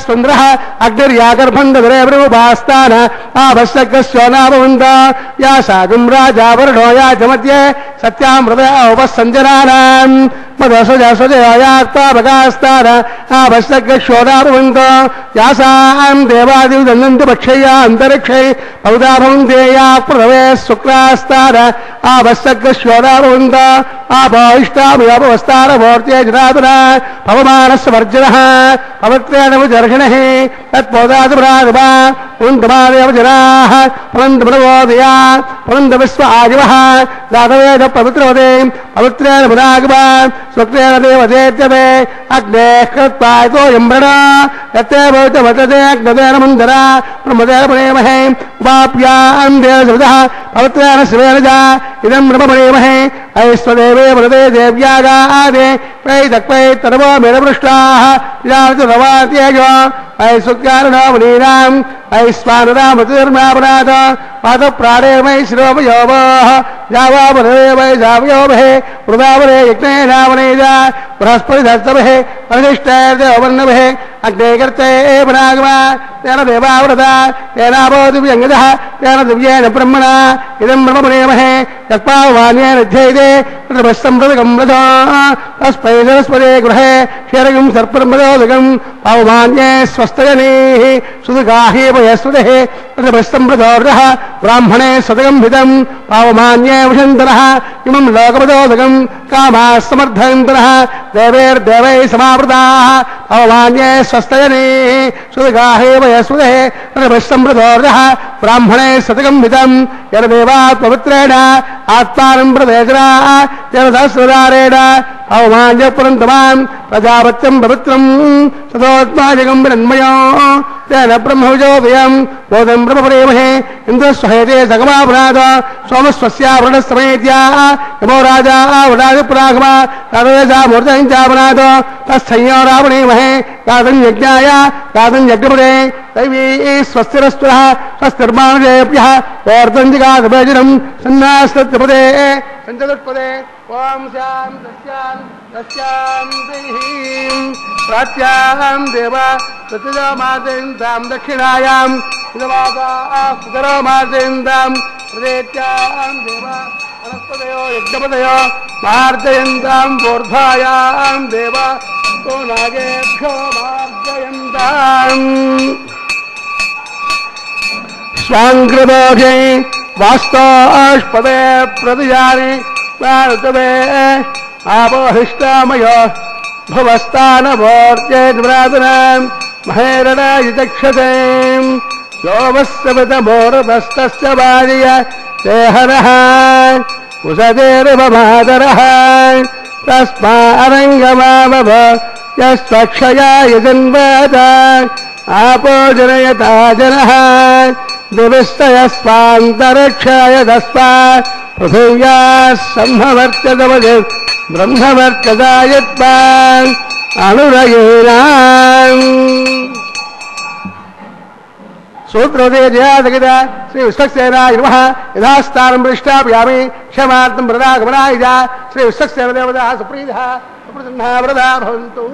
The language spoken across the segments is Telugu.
స్వంద్రః అగ్నిర్యాగర్భంగధరే బ్రహ్మభాస్తాన ఆభస్సగ్రస్యోనాభవంత యా సాగం రాజావరుణో యా చ మధ్యే సత్యామృతయ ఉపసంజనానాం మదసజసజయాక్తాభగాస్తాన ఆభస్సగ్రస్యోనాభవంత యాసాం దేవాదివ్ దందంతి పక్షయ్యా అంతరిక్షై పౌదాభవంతేయా పృథవే శుక్లాస్తాన ఆభస్సగ్రస్యోనాభవంత ఆభాయిష్టాభవస్తాన భోర్తే జనాదున పవమానస్య వర్జనః పవిత్రేణ విదర్శిణః తత్పోదాది ప్రాగమా పుంతమాదేవ జనాః పునంతమనవోదయా పునంత విశ్వ ఆదివః దాతవేద పవిత్రవదే పవిత్రేణ పునాగమా స్వక్రేణ దేవదేత్యతే అగ్నేః కృత్వాయతో యంబ్రణ యత్తే భవతి వతతే అగ్నదేన మందర బ్రహ్మదేవ ప్రేమహే ఉపాప్యాం దేవసవిదః పవిత్రేణ శివేన జ ఇదం బ్రహ్మణేమహే ఐస్వదేవే వదతే దేవ్యాగాదే వైదక్వై తనవో మేనపృష్టాః యావతి రవాత్యేజో ఐసుకారణామనీనాం ఐస్వానరామతిర్మాపనాథ పాదప్రాణేమై శిరోపయోభోః జావాపరవై జావయోభే వృదావరే యజ్ఞేనావనేజ బృహస్పతి దత్తభే పరినిష్టేర్దేవర్ణభే అగ్నేకర్తే పునాగమా తేన దేవావృత తేనాభో దివ్యంగజః తేన దివ్యేన బ్రహ్మణా ఇదం బ్రహ్మణేమహే యత్పావాన్యేన ధ్యేయతే ప్రతిపస్సంప్రదకం రథో తస్మై సరస్వతే గృహే క్షీరగం సర్పమదోదకం పావమాన్యే స్వస్తజనీః సుదుగాహీపయస్వతః ప్రతిపస్సంప్రదోర్ధః బ్రాహ్మణే స్వతకం హితం పావమాన్యే వశంతరః ఇమం లోకపదోదకం కామాः సమర్థయంతరః దేవైర్దేవై సమావృతాః పావమాన్యే స్వస్తజనీః సుదుగాహీపయస్వతః ప్రతిపస్సంప్రదోర్ధః బ్రాహ్మణే స్వతకం హితం యన దేవాత్ పవిత్రేణ ఆత్మానం ప్రదేశరాः యన సహస్రదారేణ అవమాన్యపురంతమాం ప్రజాపత్యం పవిత్రం సదోత్మాజగం విరన్మయో తేన బ్రహ్మవిజోదయం బోధం బ్రహ్మప్రేమహే ఇంద్రస్వహేతే సగమాపునాథ సోమస్వస్యావృణస్తమేత్యా యమో రాజా వృణాదిపురాగమా రాజేశామూర్తయించాపునాథ తస్థయ్యో రావణేమహే కాదం యజ్ఞాయ కాదం యజ్ఞపదే దైవీ స్వస్తిరస్వః స్వస్తిర్మానుజేభ్యః ఓర్ధంజిగాదభేజనం సన్నాస్తత్పదే సంచతుష్పదే ఓం శాం దస్యాం ప్రాచ్యాం దేవ ప్రతిజమాదేందాం దక్షిణాయాం సుతరోమాదేందాం ప్రదేత్యాం దేవ వనస్పతయో యజ్ఞపదయో మార్జయంతాం బోర్ధాయాం దేవ తో నాగేభ్యో మార్జయంతాం స్వాంకృతోజై వాస్తోష్పదే ప్రతిజాని భారతవే ఆపోహిష్టామయో భవస్థానమోర్జేద్వ్రాతనాం మహేరణాయుచక్షతే సోమస్సవితమోరతస్తస్య బాలియ దేహనః కుసదేర్వమాదరః తస్మారంగమావభ యస్వక్షయాయ జన్మత ఆపో జనయతా జనః దివిస్తయస్వాంతరిక్షాయ దస్వా పృథివ్యా సంహవర్చదవజ బ్రహ్మవర్చదాయత్వా అనురయేనాం సూత్రోదయ జయాదగిత శ్రీ విశ్వక్సేనాయ నమః యథాస్థానం ప్రతిష్టాపయామి క్షమార్థం వృదాగమనాయ శ్రీ విశ్వక్సేన దేవతా సుప్రీతః సుప్రసన్నः వరదా భవంతు.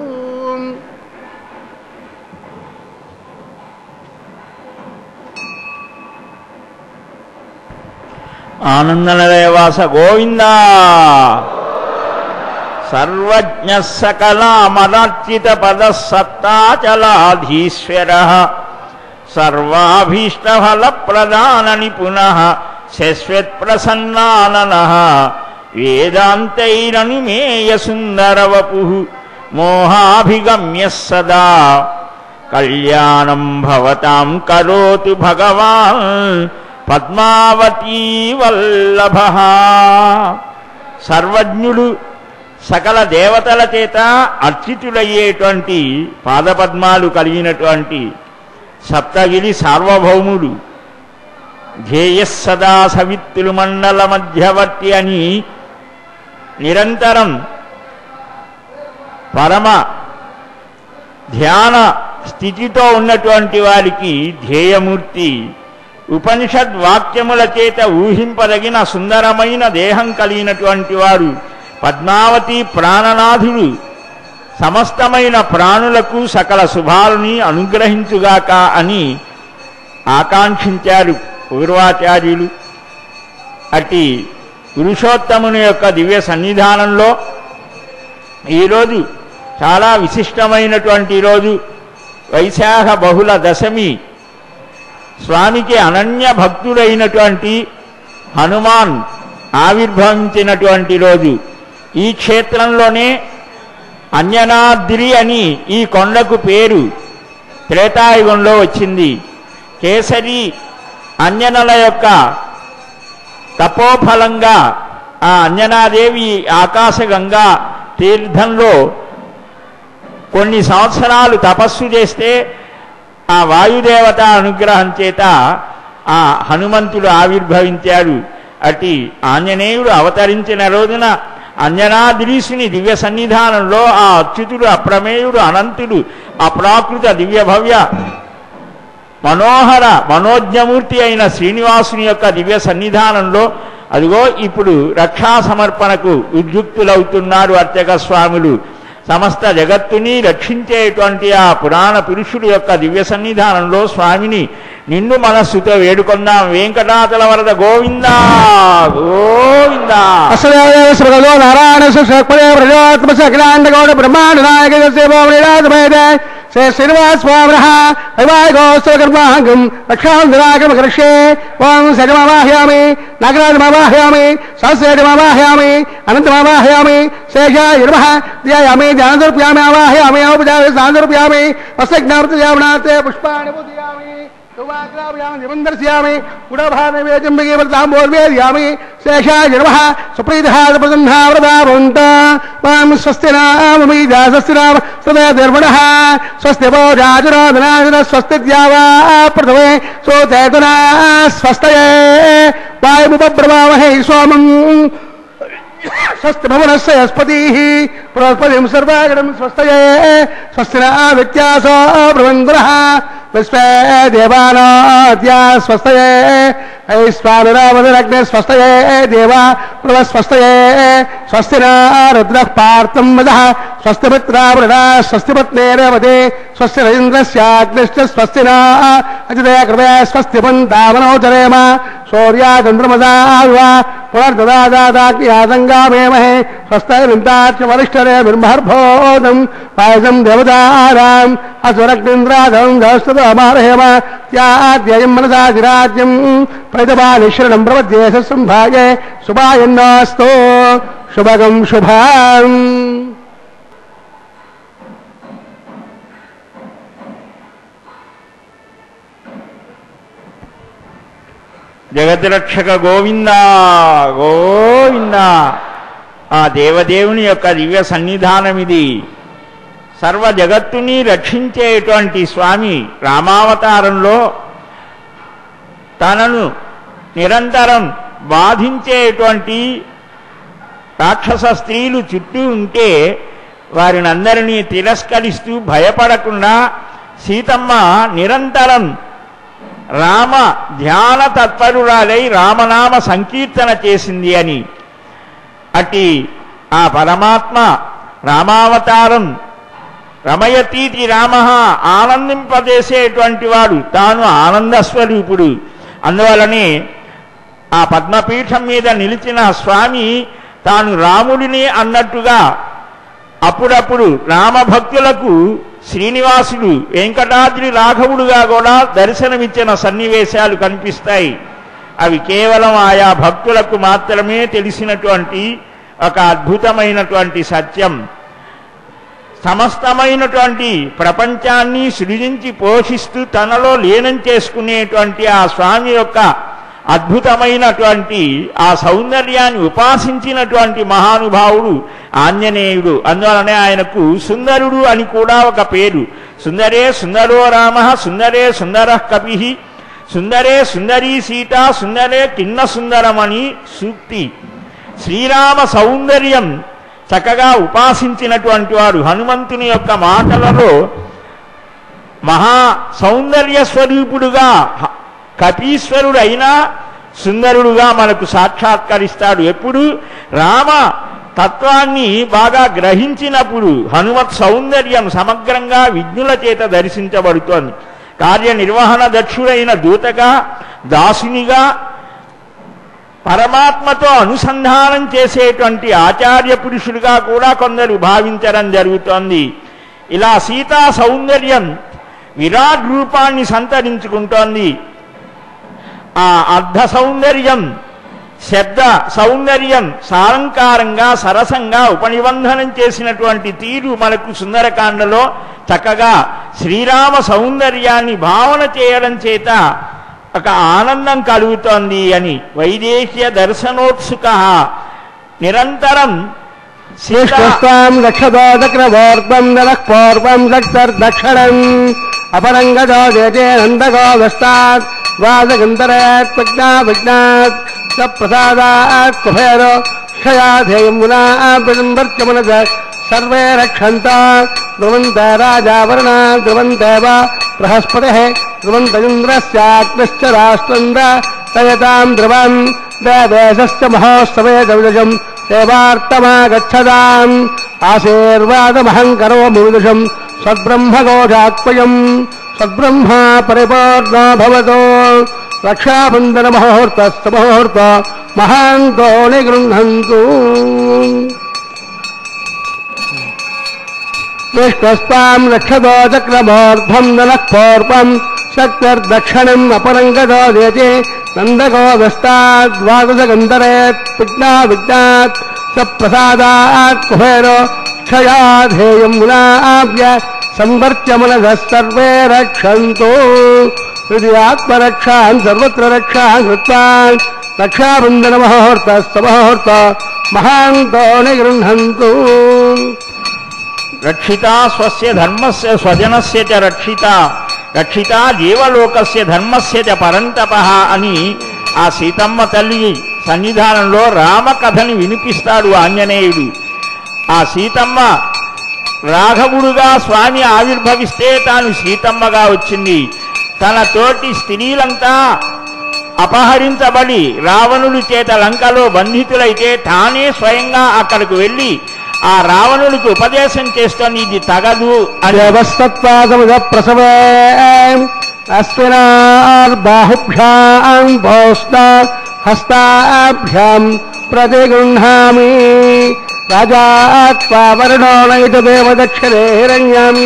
ఆనందనదేవాస గోవింద సర్వజ్ఞ సకలామనర్చిత పద సత్తాచలాధీశ్వర సర్వాభీష్టఫల ప్రదాన నిపుణః శశ్వత్ ప్రసన్నాననః వేదాంతైరనుమేయ సుందర వపుః మోహాభిగమ్య సదా కళ్యాణం భవతాం కరోతు భగవాన్ పద్మావతీ వల్లభ. సర్వజ్ఞుడు సకల దేవతల చేత అర్చితులయ్యేటువంటి పాదపద్మాలు కలిగినటువంటి సప్తగిరి సార్వభౌముడు ధ్యేయస్సదా సవిత్తులు మండల మధ్యవర్తి అని నిరంతరం పరమ ధ్యాన స్థితితో ఉన్నటువంటి వారికి ధ్యేయమూర్తి ఉపనిషద్ వాక్యముల చేత ఊహింపదగిన సుందరమైన దేహం కలిగినటువంటి వారు పద్మావతి ప్రాణనాథుడు సమస్తమైన ప్రాణులకు సకల శుభాలని అనుగ్రహించుగాక అని ఆకాంక్షించారు పూర్వాచార్యులు. అట్టి పురుషోత్తముని యొక్క దివ్య సన్నిధానంలో ఈరోజు చాలా విశిష్టమైనటువంటి రోజు, వైశాఖ బహుళ దశమి. స్వామికి అనన్య భక్తుడైనటువంటి హనుమాన్ ఆవిర్భవించినటువంటి రోజు. ఈ క్షేత్రంలోనే అంజనాద్రి అని ఈ కొండకు పేరు త్రేతాయుగంలో వచ్చింది. కేసరి అంజనల యొక్క తపోఫలంగా ఆ అంజనాదేవి ఆకాశగంగా తీర్థంలో కొన్ని సంవత్సరాలు తపస్సు చేస్తే ఆ వాయుదేవత అనుగ్రహం చేత ఆ హనుమంతుడు ఆవిర్భవించాడు. అట్టి ఆంజనేయుడు అవతరించిన రోజున అంజనాద్రీసుని దివ్య సన్నిధానంలో ఆ అచ్యుతుడు, అప్రమేయుడు, అనంతుడు, అప్రాకృత దివ్య భవ్య మనోహర మనోజ్ఞమూర్తి అయిన శ్రీనివాసుని యొక్క దివ్య సన్నిధానంలో అదిగో ఇప్పుడు రక్షా సమర్పణకు ఉద్యుక్తులవుతున్నారు అర్చక స్వాములు. సమస్త జగత్తుని రక్షించేటువంటి ఆ పురాణ పురుషుడు యొక్క దివ్య సన్నిధానంలో స్వామిని నిండు మనస్సుతో వేడుకొందాం. వెంకటాచల వరద గోవిందా గోవిందా. నారాయణ అఖిలాండ బ్రహ్మాండ నాయక శ్రీనివాస్వామినః వైవాహికోత్సవకర్మాంగం రక్షాంతరాగమకరిష్యే. ఓం సజమావాహయామి, నాగరాజమావాహయామి, సహస్రేజమావాహయామి, అనంతమావాహయామి, శేషాయ నమః ధ్యాయామి, ధ్యానదర్ప్యామి, ఆవాహయామి, ఔపచారిక స్నానదర్ప్యామి, వస్త్రజ్ఞాపృతయామనాతే పుష్పాణి పూజయామి, దర్శయామి, గుడభానవేజంబోర్వేదయామి. శేషాయ నమః సుప్రీతహాదప్రసన్నావృతావంత మాం స్వస్తి నామీజా స్వస్తి నామ సదర్మణః స్వస్తి భోజాజురాధనాజన స్వస్తి ద్యావా ప్రథమే సోచేతనా స్వస్తయే వాయుముపబ్రవామహే సోమం స్వస్తి భవనస్య యస్పతిః బృహస్పతిం సర్వాగణం స్వస్తయే స్వస్తి నా వ్యత్యాసో బ్రహ్మంద్రః విశ్వే దేవానాద్యా స్వస్తయే ఐస్వానరావదరగ్నే స్వస్తయే దేవా ప్లవ స్వస్తయే స్వస్తి నా రుద్రః పార్థం వదః స్వస్తి మిత్రావృణా స్వస్తి పత్నేరవదే స్వస్తి రవీంద్రస్యాగ్నిశ్చ స్వస్తి నా అజితే కృపే స్వస్తి పంతావనోచరేమ సూర్యాచంద్రమసావా పునర్దదాదాగ్నియాదంగామేమహే స్వస్తైరింతాచ వరిష్ఠరే బ్రహ్మర్భోదం పాయసం దేవతారాం అసురగ్నింద్రాదం దస్తమారహేమ త్యాద్యయం మనసాధిరాజ్యం ప్రతిపాలిశరణం ప్రపద్యేష సంభాగే శుభాయన్నాస్తో శుభగం శుభాం. జగద్రక్షక గోవిందా గోవిందా. ఆ దేవదేవుని యొక్క దివ్య సన్నిధానం ఇది. సర్వ జగత్తుని రక్షించేటువంటి స్వామి రామావతారంలో తనను నిరంతరం బాధించేటువంటి రాక్షస స్త్రీలు చుట్టూ ఉంటే వారిని అందరినీ తిరస్కరిస్తూ భయపడకుండా సీతమ్మ నిరంతరం రామ ధ్యాన తత్పరురాలై రామనామ సంకీర్తన చేసింది అని. అట్టి ఆ పరమాత్మ రామావతారం రమయతీతి రామ ఆనందింపజేసేటువంటి వాడు, తాను ఆనంద స్వరూపుడు. అందువలనే ఆ పద్మపీఠం మీద నిలిచిన స్వామి తాను రాముడిని అన్నట్టుగా అప్పుడప్పుడు రామభక్తులకు శ్రీనివాసుడు వెంకటాద్రి రాఘవుడుగా కూడా దర్శనమిచ్చిన సన్నివేశాలు కనిపిస్తాయి. అవి కేవలం ఆయా భక్తులకు మాత్రమే తెలిసినటువంటి ఒక అద్భుతమైనటువంటి సత్యం. సమస్తమైనటువంటి ప్రపంచాన్ని సృజించి పోషిస్తూ తనలో లీనం చేసుకునేటువంటి ఆ స్వామి యొక్క అద్భుతమైనటువంటి ఆ సౌందర్యాన్ని ఉపాసించినటువంటి మహానుభావుడు ఆంజనేయుడు. అందువలనే ఆయనకు సుందరుడు అని కూడా ఒక పేరు. సుందరే సుందరో రామ, సుందరే సుందరః కపిః, సుందరే సుందరీ సీత, సుందరే కిన్న సుందరమని సూక్తి. శ్రీరామ సౌందర్యం చక్కగా ఉపాసించినటువంటి వాడు. హనుమంతుని యొక్క మాటలలో మహా సౌందర్య స్వరూపుడుగా కపీశ్వరుడు అయినా సుందరుడుగా మనకు సాక్షాత్కరిస్తాడు. ఎప్పుడు రామ తత్వాన్ని బాగా గ్రహించినప్పుడు హనుమత్ సౌందర్యం సమగ్రంగా విజ్ఞుల చేత దర్శించబడుతోంది. కార్యనిర్వహణ దక్షుడైన దూతగా, దాసునిగా, పరమాత్మతో అనుసంధానం చేసేటువంటి ఆచార్య పురుషుడిగా కూడా కొందరు భావించడం జరుగుతోంది. ఇలా సీతా సౌందర్యం విరాట్ రూపాన్ని సంతరించుకుంటోంది. ఆ అర్ధ సౌందర్యం, శబ్ద సౌందర్యం సాలంకారంగా సరసంగా ఉపనిబంధనం చేసినటువంటి తీరు మనకు సుందరకాండలో చక్కగా శ్రీరామ సౌందర్యాన్ని భావన చేయడం చేత ఒక ఆనందం కలుగుతోంది అని వైదేహ్య దర్శనోత్సుక నిరంతరం శ్రీకృష్ణం దక్షదోదక్రవోర్వం నరఃపూర్వం దక్షర్దక్షిణం అపరంగదో దేజే నందగో వస్తాత్ వాదగంధరేత్ ప్రజ్ఞాత్ సప్రసాదాత్ కుభేరో క్షయాధేయం మునాభిర్చమనజ సర్వే రక్షంత ధ్రువంత రాజావరణ ధ్రువంతేవ బృహస్పతిః ధ్రువంత ఇంద్రస్యాగ్నిశ్చ రాష్ట్రంద తయతాం ధ్రువం దేవేశస్య మహోత్సవే దవిదజం సేవార్తమాగచ్చదాం ఆశీర్వాదమహం కరోమి విదుషం సద్బ్రహ్మఘోషాత్మయం సద్బ్రహ్మా పరిపూర్ణో భవతో రక్షాబంధన ముహూర్తస్త ముహూర్త మహాంతో నిగృహంతు విష్ణుస్తాం రక్షదో చక్రమోర్ధ్వం నలఃపూర్వం శక్తిర్దక్షిణం అపరంగదో దేజే నందగో వస్తాద్వాదశగంధరేత్ విజ్ఞాత్ సప్రసాదాత్ కుబేరో క్షయాధేయం మునాభ్య సంవర్త్యమనస సర్వే రక్షంతో హృదయాత్మరక్షాన్ సర్వత్ర రక్షాన్ కృత్వా రక్షాబంధన ముహూర్తస్త ముహూర్త మహాంతో నిగృహంతు రక్షిత స్వస్య ధర్మస్య స్వజనస్య చ రక్షిత జీవలోకస్య ధర్మస్య చ పరంతపః అని ఆ సీతమ్మ తల్లి సన్నిధానంలో రామకథని వినిపిస్తాడు ఆంజనేయుడు. ఆ సీతమ్మ రాఘవుడుగా స్వామి ఆవిర్భవిస్తే తాను సీతమ్మగా వచ్చింది. తన తోటి స్త్రీలంతా అపహరించబడి రావణుడి చేత లంకలో బంధితులైతే తానే స్వయంగా అక్కడికి వెళ్ళి ఆ రావణుడికి ఉపదేశం చేస్తోంది, ఇది తగదు అని. దేవస్తత్వాదముద ప్రసవే అస్మినార్బాహుభ్యాం భౌష్ణ హస్తాభ్యాం ప్రతిగృహామి రాజాత్వావరుణో నైతదేవ దక్షిణే హిరణ్యం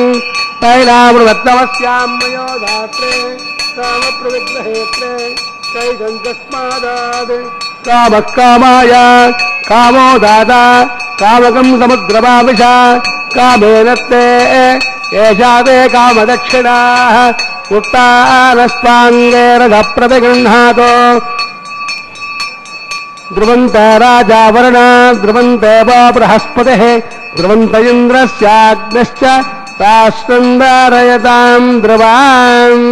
తైలామృతమస్యాం మయో దాత్రే కామ ప్రవిగ్రహేత్రే కైదంతస్మాదాద్ కామః కామాయ కామో దాతా కామకం సముద్రమావిష కామేనత్తే ఏషాదే కామదక్షిణా ఉత్తానస్వాంగే రథ ప్రతిగృహాతో ధ్రువంత రాజావరణ ధ్రువంతేవ బృహస్పతిః ధ్రువంత ఇంద్రస్యాగ్నిశ్చ రాష్ట్రందారయతాం ధ్రువాన్.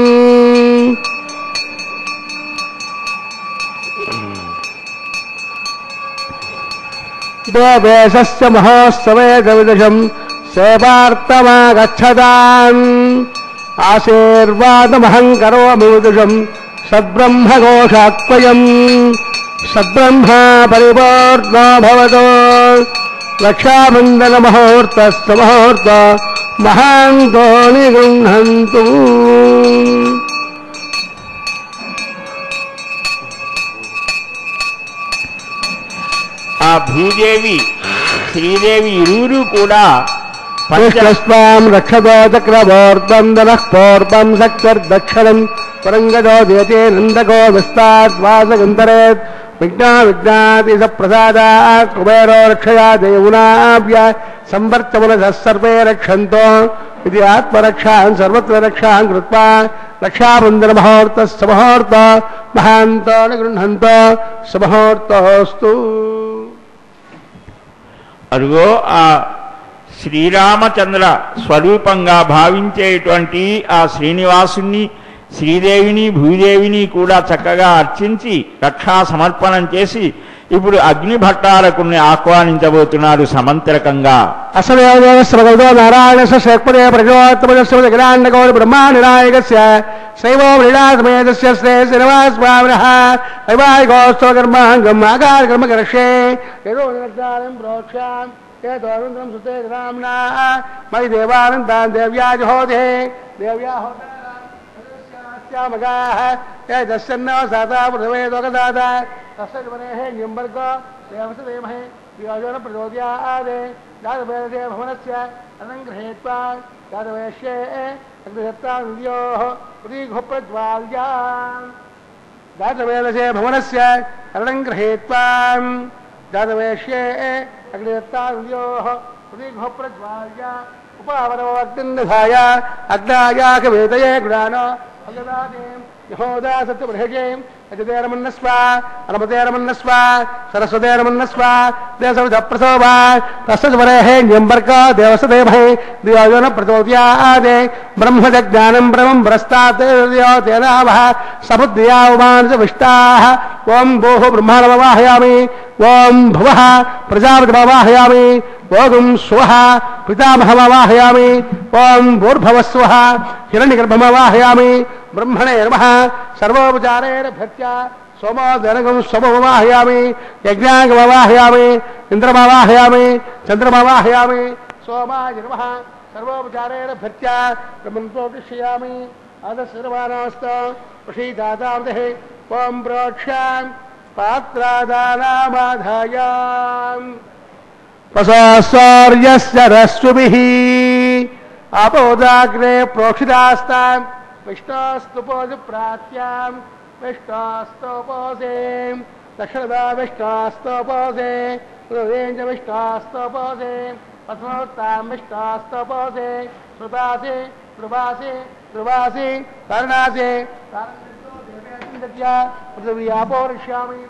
దేవేశస్య మహోత్సవే దవిదశం సేవార్తమాగచ్చదాం ఆశీర్వాదమహం కరోమి విదుషం సద్బ్రహ్మఘోషాత్మయం సద్బ్రహ్మా పరిపూర్ణో భవతో రక్షాబంధన ముహూర్తస్త ముహూర్త మహాంతో నిగృహంతు. ఆ భూదేవి శ్రీదేవి ఇరువురు కూడా పుష్పస్వాం రక్షదో చక్రవోర్ధం నరఃపూర్వం శక్తిర్దక్షిణం పరంగదో దేతే నందగో వస్తాద్వాసగంధరేత్ విజ్ఞాతి సప్రసాదాత్ కుబేరో రక్షయా దేవునాభ్య సంవర్తమనసః సర్వే రక్షంతో ఇది ఆత్మరక్షాన్ సర్వత్ర రక్షాన్ కృత్వా రక్షాబంధన ముహూర్తస్త ముహూర్త మహాంతో నిగృహంతో సుముహూర్తోస్తు. అరుగో ఆ శ్రీరామచంద్ర స్వరూపంగా భావించేటువంటి ఆ శ్రీనివాసుని, శ్రీదేవిని, భూదేవిని కూడా చక్కగా అర్చించి రక్షా సమర్పణం చేసి ఇప్పుడు అగ్ని భట్టారకుణ్ణి ఆహ్వానించబోతున్నారు సమంత్రకంగా. అసదేవదేవస్వగౌతో నారాయణస్య శక్పదే ప్రజోత్తమస్య గిరాండగౌర బ్రహ్మానినాయకస్య శైవో వ్రీడాసమేతస్య శ్రే శ్రీనివాసస్వామినః వైవాహికోత్సవకర్మాంగం ఆకారకర్మకర్షే యదో నిరక్షారం ప్రోక్షాం ఏతోనందరం సుతే రామ్నా మయి దేవానందాన్ దేవ్యా జహోదే దేవ్యా హోదాస్యామగాః ఏతస్యన్న సాతా పృథవేదోగదాత తస్యవనేః న్యంబర్గో దేవస్య దేమహే వియోజన ప్రచోదయాదే జాతవేదే భవనస్య అనంగ్రహేత్వా జాతవేష్యే అగ్నిహత్తాంద్యోః ప్రతీఘోప్రజ్వాల్యాం జాతవేదసే భవనస్య అనంగ్రహేత్వా జాతవేష్యే అగ్నిహత్తాంద్యోః ప్రతీఘోప్రజ్వాల్యా ఉపావరో అగ్నిందధాయ అగ్నాయాకవేదయే గుణానో భగదాదేం యహోదా సత్యబృహజేం అజదేరమన్నస్వ అనమదేరమన్నస్వ సరస్వదేరమన్నస్వ దేశవిధ ప్రసోభ తస్వరేహే న్యంబర్క దేవసదేమహే దియోజన ప్రచోద్యాదే బ్రహ్మజ్ఞానం బ్రహ్మం భ్రస్తాతేనావః సబుద్ధ్యా ఉమానస విష్టాః ఓం భూః బ్రహ్మాణమవాహయామి ఓం భువః ప్రజాపతిమవాహయామి ఓం స్వః పితామహమవాహయామి ఓం భూర్భవస్వః హిరణ్యగర్భమవాహయామి బ్రహ్మణే నమః సర్వోపచారేణ భక్త్యా సోమోదనగం స్వమవాహయామి యజ్ఞాంగమవాహయామి ఇంద్రమవాహయామి చంద్రమవాహయామి సోమాయ నమః సర్వోపచారేణ భక్త్యా బ్రహ్మణోపదిశ్యామి అదశర్వానాస్త ప్రసీదాదావదే ఓం ప్రోక్ష్యాం పాత్రాదానామాధాయాం ప్రసార్యస్య రస్సుభిః ఆపోదాగ్నే ప్రోక్షితాస్తాం విష్ణోస్తుపోజ ప్రాత్యాం విష్ణోస్తోపోసే దక్షిణదా విష్ణోస్తోపోసే హృదయంజ విష్ణోస్తోపోసే పద్మోత్తాం విష్ణోస్తోపోసే శృతాసే కృపాసే కృపాసే కరుణాసే పృథివ్యాపోరిష్యామి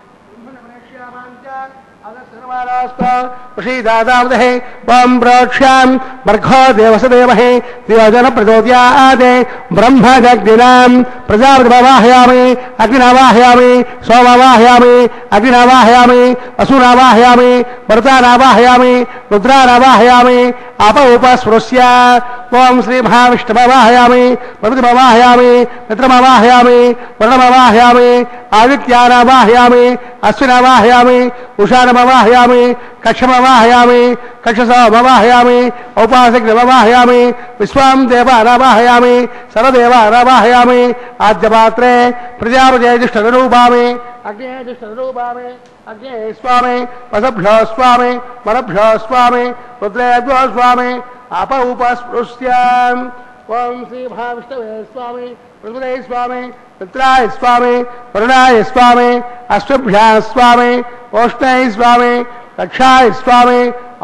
ప్రసీదాదావదే ఓం ప్రోక్ష్యాం బర్ఘో దేవసదేమహే దియోజన ప్రచోద్యాదే బ్రహ్మజగ్నినాం ప్రజాపతిమవాహయామి అగ్నినావాహయామి సోమవాహయామి అగ్నినావాహయామి వసూనావాహయామి మరుతానావాహయామి రుద్రానావాహయామి అప ఉపస్పృశ్య ఓం శ్రీ మహావిష్ణుమవాహయామి ప్రకృతిమవాహయామి మిత్రమవాహయామి వరుణమవాహయామి ఆదిత్యానావాహయామి అశ్వినావాహయామి ఉషానమవాహయామి కక్షమవాహయామి కక్షసోమవాహయామి ఔపాసగ్నమవాహయామి విశ్వాం దేవానావాహయామి సర్వదేవానావాహయామి ఆద్యపాత్రే ప్రజాపతిష్ఠరూపామి అగ్నేష్ఠరూపామి అగ్నే స్వామి వసభ్యో స్వామి వరభ్యో స్వామి రుద్రేభ్యో స్వామి అప ఉపస్పృశ్యాం ఓం శ్రీ మహావిష్ణవే స్వామి పృథ్వే స్వామి మిత్రాయ స్వామి వరుణాయ స్వామి అశ్వభ్యా స్వామి ఓష్ణాయ స్వామి రక్షాయ స్వామి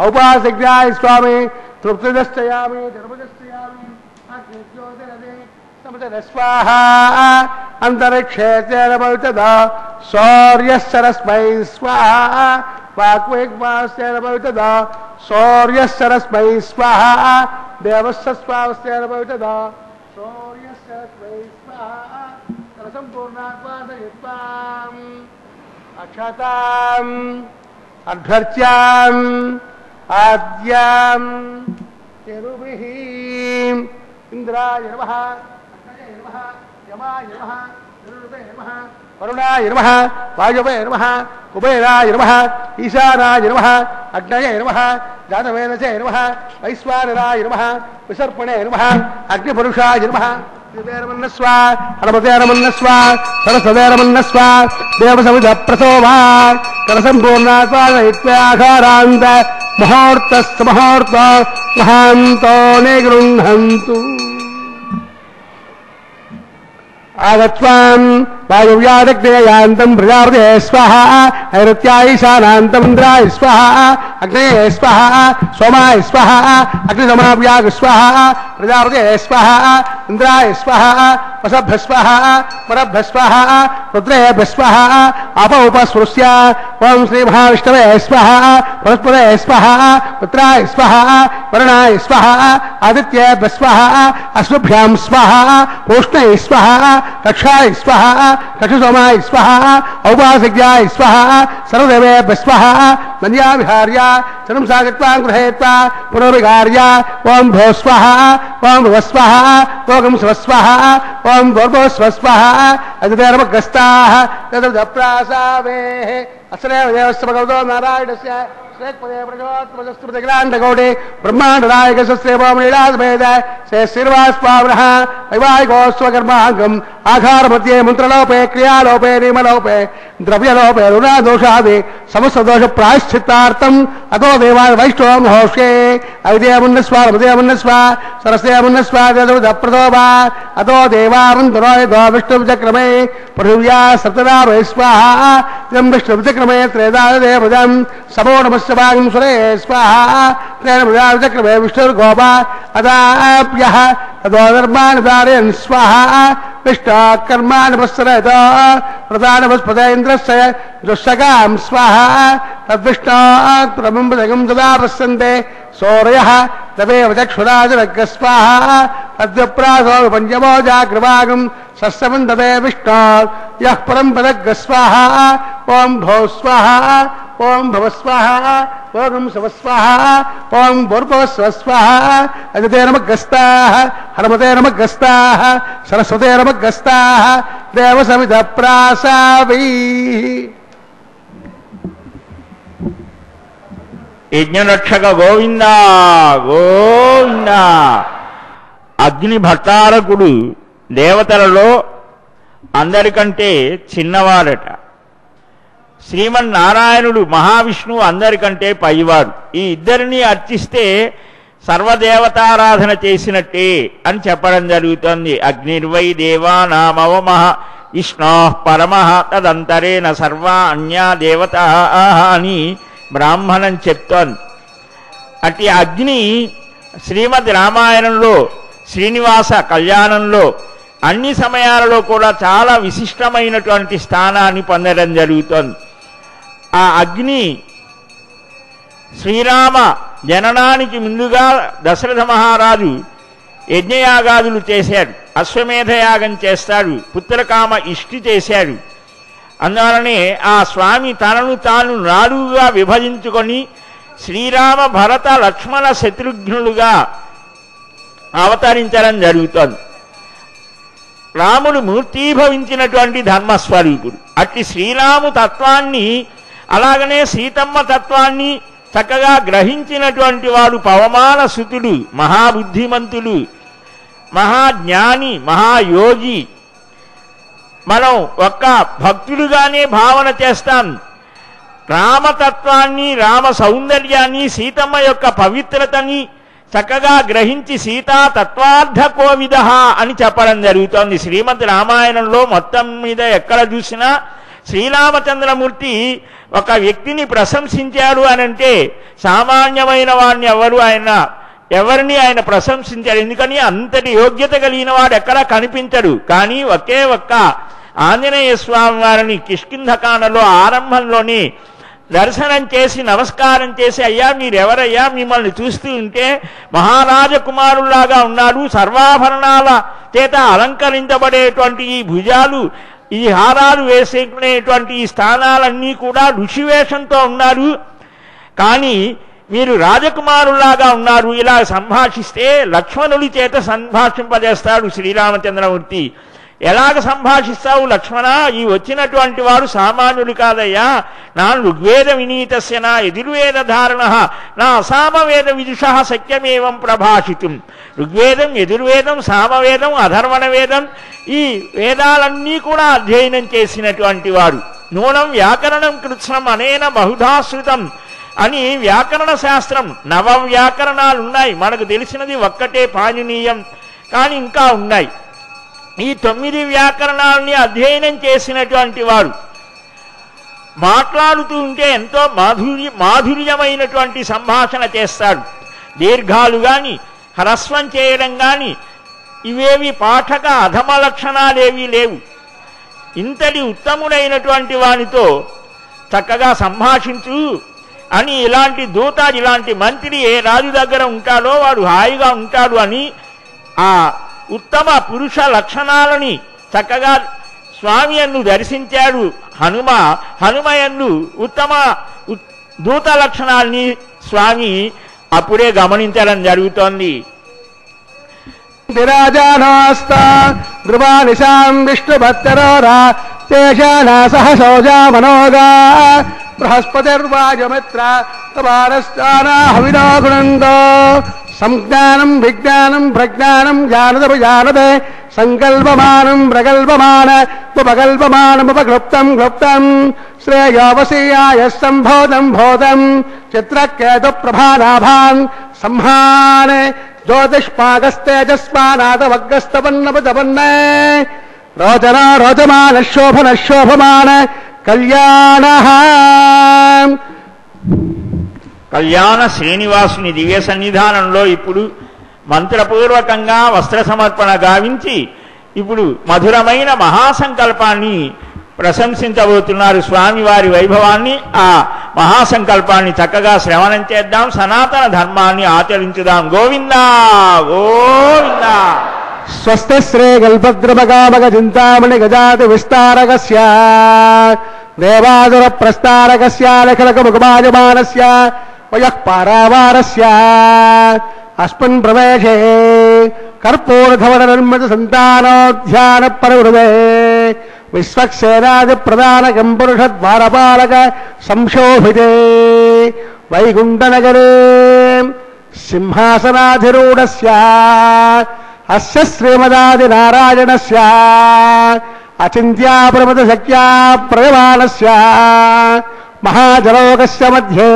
ఔపాసజ్ఞాయ స్వామి తృప్తిదశ్చయామి ధర్మదశ్చయామి అగ్నిజ్యోతిరదే సముద్ర స్వాహా అంతరిక్షేత్ర భవితదా సౌర్యస్సరస్మై స్వాహా వాక్వేగ్మాస్య భవితదా సౌర్యస్సరస్మై స్వాహా దేవస్య స్వావస్య భవితదా సౌర్యస్సరస్మై స్వాహా సంపూర్ణాత్మాదయిత్వాం అక్షతాం అధ్వర్త్యాం ఆద్యాం చెరుభిః ఇంద్రాయ నమః అగ్నయే నమః యమాయ నమః నిరుపే నమః వరుణాయ నమః వాయువే నమః కుబేరాయ నమః ఈశానాయ నమః అగ్నయే నమః జాతవేదసే నమః వైశ్వానరాయ నమః విసర్పణే నమః అగ్నిపురుషాయ నమః దేవరమన్నస్వ హనుమతేరమన్నస్వ సరస్వతేరమన్నస్వ దేవసవిధ ప్రసోభా కరసంపూర్ణాత్మాఘారాంత ముహూర్తస్త ముహూర్త మహాంతో నిగృహంతు ఆగత్వాం వాయువ్యాదగ్నేయాంతం ప్రజాపతే స్వాహ నైరుత్యాయ ఈశానాంతం ఇంద్రాయ స్వాహ అగ్నయే స్వాహ సోమాయ స్వాహ అగ్నిసమావ్యాగ స్వాహ ప్రజాపతే స్వాహ ఇంద్రాయ స్వాహ వసభ్య స్వాహ వరభ్య స్వాహ రుద్రేభ్య స్వాహ అప ఉపస్పృశ్య ఓం శ్రీ మహావిష్ణవే స్వాహ బృహస్పతే స్వాహ పుత్రాయ స్వాహ వరుణాయ స్వాహ ఆదిత్యేభ్య స్వాహ అశ్వభ్యాం స్వాహ పూష్ణై స్వాహ రక్షాయ స్వాహ చక్షుసోమాయ స్వహ ఔపాసజ్ఞాయ స్వహ సర్వదేవేభ్యః స్వహ నంద్యా విహార్య చరం సాగత్వా గృహేత్వా పునర్విహార్య ఓం భో స్వహ ఓం భువ స్వహ ఓం శివ స్వహ ఓం భోర్భో స్వ స్వహ అదితేరమగ్రస్తాః తదప్రాసావేః అస్రేవ దేవస్య భగవతో నారాయణస్య శ్రేత్పదే ప్రజోత్మజస్మృతిగ్రాండగౌడే బ్రహ్మాండనాయకశ్రేమీళాద్భేద సే శ్రీర్వాస్వామినః వైవాహికోస్వకర్మాంగం ఆఘారమధ్యే మంత్రలోపే క్రియాలోపే నియమలోపే ద్రవ్యలోపే రుణాదోషాది సమస్తదోష ప్రాయశ్చిత్తార్థం అతో దేవాయ వైష్ణవం హోష్యే అవిదేమున్నస్వ రమదేమున్నస్వ సరస్యేమున్నస్వ ప్రదోభా అతో దేవామంతరోయదో విష్ణువిచక్రమే పృథివ్యా సప్తనామే స్వాహ ఇదం విష్ణువిచక్రమే త్రేదాదేవజం సమో నమస్య భాగం సురే స్వాహ త్రేణ విచక్రమే విష్ణుర్గోప అదాభ్యః తదోధర్మానుదారయన్ స్వాహ విష్ణాకర్మానుపస్సరత ప్రధానవస్పదేంద్రస్య దుస్సగాం స్వాహ తద్విష్ణాత్ ప్రమంబదగం తదా ప్రసంతే సౌర్యః తవేవ చక్షురాజరగ్గ స్వాహ తద్విప్రాసో పంచమో జాగ్రవాగం సస్యమం తదే విష్ణాత్ యః పరం పదగ్గ స్వాహ ఓం భో స్వాహ ఓం భవ స్వాహ ఓం శివ స్వాహ ఓం భూర్భువ స్వ స్వాహ అదితే నమగ్రస్తాః హనుమతే నమగ్రస్తాః సరస్వతే నమగ్రస్తాః దేవ సమిత ప్రాసావైః. యజ్ఞరక్షక గోవింద గోవింద. అగ్ని భట్టారకుడు దేవతలలో అందరికంటే చిన్నవారట. శ్రీమన్నారాయణుడు మహావిష్ణువు అందరికంటే పైవారు. ఈ ఇద్దరిని అర్చిస్తే సర్వదేవతారాధన చేసినట్టే అని చెప్పడం జరుగుతుంది. అగ్నిర్వై దేవానామవమః విష్ణోః పరమః తదంతరేణ సర్వా అన్యా దేవతాః అని బ్రాహ్మణం చెప్తోంది. అట్టి అగ్ని శ్రీమద్ రామాయణంలో శ్రీనివాస కళ్యాణంలో అన్ని సమయాలలో కూడా చాలా విశిష్టమైనటువంటి స్థానాన్ని పొందడం జరుగుతోంది. ఆ అగ్ని శ్రీరామ జననానికి ముందుగా దశరథ మహారాజు యజ్ఞయాగాదులు చేశాడు, అశ్వమేధయాగం చేస్తాడు, పుత్రకామ ఇష్టి చేశాడు. అందువలనే ఆ స్వామి తనను తాను నాలుగుగా విభజించుకొని శ్రీరామ భరత లక్ష్మణ శత్రుఘ్నులుగా అవతరించడం జరుగుతోంది. రాముడు మూర్తీభవించినటువంటి ధర్మస్వరూపుడు. అట్టి శ్రీరాము తత్వాన్ని అలాగనే సీతమ్మ తత్వాన్ని చక్కగా గ్రహించినటువంటి వాడు పవమాన సుతుడు, మహాబుద్ధిమంతుడు, మహాజ్ఞాని, మహాయోగి. మనం ఒక్క భక్తులుగానే భావన చేస్తాం. రామతత్వాన్ని, రామ సౌందర్యాన్ని, సీతమ్మ యొక్క పవిత్రతని చక్కగా గ్రహించి సీతా తత్వార్థ కోవిద అని చెప్పడం జరుగుతోంది. శ్రీమద్ రామాయణంలో మొత్తం మీద ఎక్కడ చూసినా శ్రీరామచంద్రమూర్తి ఒక వ్యక్తిని ప్రశంసించాడు అనంటే సామాన్యమైన వాడిని ఎవరిని ఆయన ప్రశంసించాడు. ఎందుకని అంతటి యోగ్యత కలిగిన వాడు ఎక్కడా కనిపించడు. కానీ ఒకే ఒక్క ఆంజనేయ స్వామి వారిని కిష్కింధకాండలో ఆరంభంలోనే దర్శనం చేసి నమస్కారం చేసి, అయ్యా మీరెవరయ్యా, మిమ్మల్ని చూస్తూ ఉంటే మహారాజకుమారుల్లాగా ఉన్నారు, సర్వాభరణాల చేత అలంకరించబడేటువంటి ఈ భుజాలు, ఈ హారాలు వేసుకునేటువంటి ఈ స్థానాలన్నీ కూడా ఋషివేషంతో ఉన్నారు, కానీ మీరు రాజకుమారులాగా ఉన్నారు. ఇలా సంభాషిస్తే లక్ష్మణుడి చేత సంభాషింపజేస్తాడు శ్రీరామచంద్రమూర్తి. ఎలాగ సంభాషిస్తావు లక్ష్మణ, ఈ వచ్చినటువంటి వాడు సామాన్యుడు కాదయ్యా, నా ఋగ్వేద వినీతస్య నా యజుర్వేద ధారణ నా అసామవేద విదుష సత్యమేవం ప్రభాషితుం. ఋగ్వేదం, యజుర్వేదం, సామవేదం, అధర్వణ వేదం, ఈ వేదాలన్నీ కూడా అధ్యయనం చేసినటువంటి వాడు. నూనం వ్యాకరణం కృత్స్నం అనేన బహుధాశ్రుతం అని వ్యాకరణ శాస్త్రం, నవ వ్యాకరణాలు ఉన్నాయి. మనకు తెలిసినది ఒక్కటే పాణినీయం, కానీ ఇంకా ఉన్నాయి. ఈ 9 వ్యాకరణాలని అధ్యయనం చేసినటువంటి వాడు. మాట్లాడుతూ ఉంటే ఎంతో మాధుర్యమైనటువంటి సంభాషణ చేస్తాడు. దీర్ఘాలు కానీ హ్రస్వం చేయడం కానీ ఇవేవి పాఠక అధమ లక్షణాలేవీ లేవు. ఇంతటి ఉత్తముడైనటువంటి వానితో చక్కగా సంభాషించు అని ఇలాంటి దూత, ఇలాంటి మంత్రి ఏ రాజు దగ్గర ఉంటాడో వాడు హాయిగా ఉంటాడు అని ఆ ఉత్తమ పురుష లక్షణాలని చక్కగా స్వామియన్ను దర్శించాడు హనుమయన్ను ఉత్తమ దూత లక్షణాల్ని స్వామి అప్పుడే గమనించడం జరుగుతోంది. విరాజానాస్తా ధ్రువానిశాం విష్ణుభక్తరోరా తేషానా సహసోజా మనోగా బృహస్పతిర్వాజమిత్ర తవారశ్చానా హవినా గుణందో సంజ్ఞానం విజ్ఞానం ప్రజ్ఞానం జానదపజానదే సంకల్పమానం ప్రకల్పమాన ఉపకల్పమానముపక్లుప్తం క్లుప్తం శ్రేయోవసీయాయ సంభోదం భోదం చిత్రకేతు ప్రభానాభాన్ సంహానే జ్యోతిష్మాగస్తేజస్మానాదవగ్గస్తపన్నపజపన్నే రోచనా రోచమాన శోభన శోభమాన కళ్యాణ కళ్యాణ శ్రీనివాసుని దివ్య సన్నిధానంలో ఇప్పుడు మంత్రపూర్వకంగా వస్త్ర సమర్పణ గావించి ఇప్పుడు మధురమైన మహాసంకల్పాన్ని ప్రశంసించబోతున్నారు. స్వామివారి వైభవాన్ని, ఆ మహాసంకల్పాన్ని చక్కగా శ్రవణం చేద్దాం. సనాతన ధర్మాన్ని ఆచరించుదాం. గోవిందా గోవిందా. స్వస్తి శ్రీ కల్పద్రుమగామగ చింతామణి గజాతి విస్తారకస్య దేవాదుర ప్రస్తారకస్య లఖలక ముఖమాజమానస్య వయః పారావారస్య అస్మిన్ ప్రవేశే కర్పూరధవన నిర్మిత సంతానోధ్యాన పరవృదే విశ్వక్సేనాది ప్రధానకం పురుషద్వారపాలక సంశోభితే వైకుంఠనగరే సింహాసనాధిరూఢస్య అస్య శ్రీమదాది నారాయణస్య అచింత్యా ప్రమద శక్త్యా ప్రయమానస్య మహాజలోకస్య మధ్యే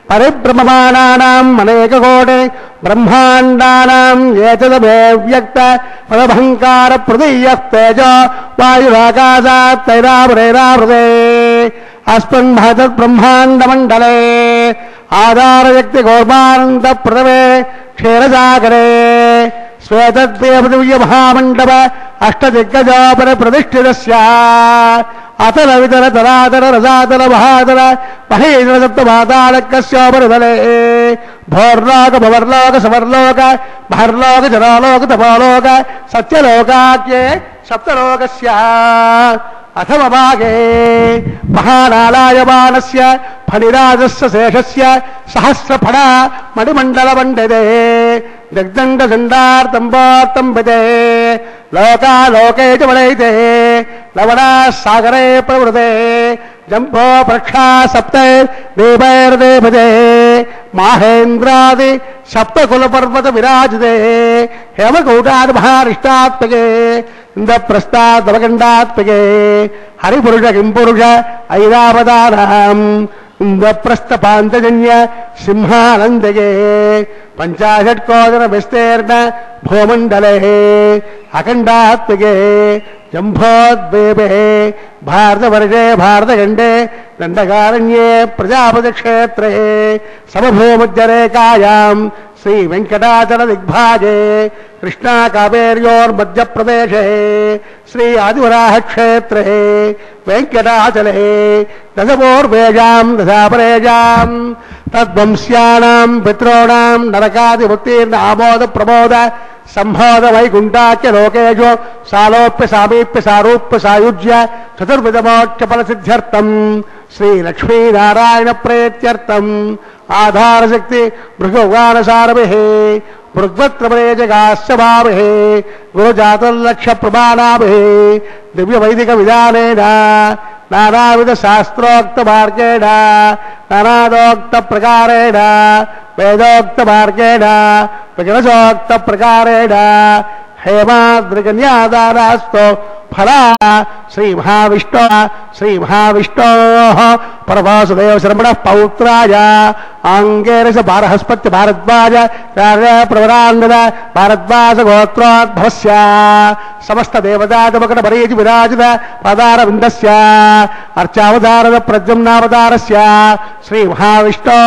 పరిభ్రమమానానాం అనేకకోటి బ్రహ్మాండానాం ఏతదమే వ్యక్త పదభంకార ప్రదీయః తేజో వాయురాకాశాత్ తైరావృతే అస్మిన్ మహత్ బ్రహ్మాండమండలే ఆధారవ్యక్తి గౌర్మానంద ప్రథమే క్షీరసాగరే శ్వేతద్వయ మహామండప అష్టదిగ్గజోపర ప్రతిష్ఠితస్య అతల వితల తలాతల రసాతల మహాతల మహేంద్ర సప్తమాతాళకస్యోపరితలే భోర్లోక భవర్లోక సమర్లోక బహర్లోక జనాలోక తపోలోక సత్యలోకాఖ్యే సప్తలోకస్య అథమ భాగే మహానాలాయమానస్య ఫణిరాజస్య శేషస్య సహస్రఫణ మణిమండల మండదే దిగ్దండ దండార్తంబార్తం భజే లోకాలోకే చ వలైతే లవణా సాగరే ప్రవృతే జంభో ప్రక్షా సప్తే దేవైర్దే భజే మాహేంద్రాది సప్తకుల పర్వత విరాజితే హేమకూటాది మహారిష్టాత్మకే ఇంద్రప్రస్థాదవగండాత్మకే హరిపురుష కింపురుష ఐరావతారాం ఇంద్రప్రస్థపాంతజన్య సింహానందగే పంచాశట్కోదర విస్తీర్ణ భూమండలే అఖండాత్మకే జంభోద్వేపే భారతవర్షే భారతఖండే దండకారణ్యే ప్రజాపతిక్షేత్రే సమభూమధ్యరేఖాయాం శ్రీ వెంకటాచల దిగ్భాజే కృష్ణా కావేర్యోర్మధ్యప్రదేశే శ్రీ ఆదివరాహ క్షేత్రే వెంకటాచలే దశపూర్వేజాం దశాపరేజాం తద్వంశ్యానాం పితॄణాం నరకాదిముక్తిర్న ఆమోద ప్రమోద సంభోద వైకుంఠాఖ్య లోకేషు సాలోప్య సామీప్య సారూప్య సాయుజ్య చతుర్విధమోక్ష ఫలసిద్ధ్యర్థం శ్రీ లక్ష్మీనారాయణ ప్రేత్యర్థం ఆధారశక్తి భృగుగానసారభిః భృగ్వత్రమేజగాశ్చ గురుజాతల్లక్ష్య ప్రమాణాభిః దివ్య వైదిక విధానేన నానావిధ శాస్త్రోక్త మార్గేణ నానాదోక్త ప్రకారేణ వేదోక్త మార్గేణ విగ్రహోక్త ప్రకారేణ హేమాద్రికన్యాదారాస్తో ఫలా శ్రీ మహావిష్ణో పరవాసుదేవ శ్రమణ పౌత్రాయ ఆంగేరస బారహస్పత్య భారద్వాజ ప్రవరాంగద భారద్వాజ గోత్రోద్భవస్య సమస్త దేవతామకట పరేజి విరాజిత పదార విందస్య అర్చావతారద ప్రద్యుమ్నావతారస్య శ్రీ మహావిష్ణో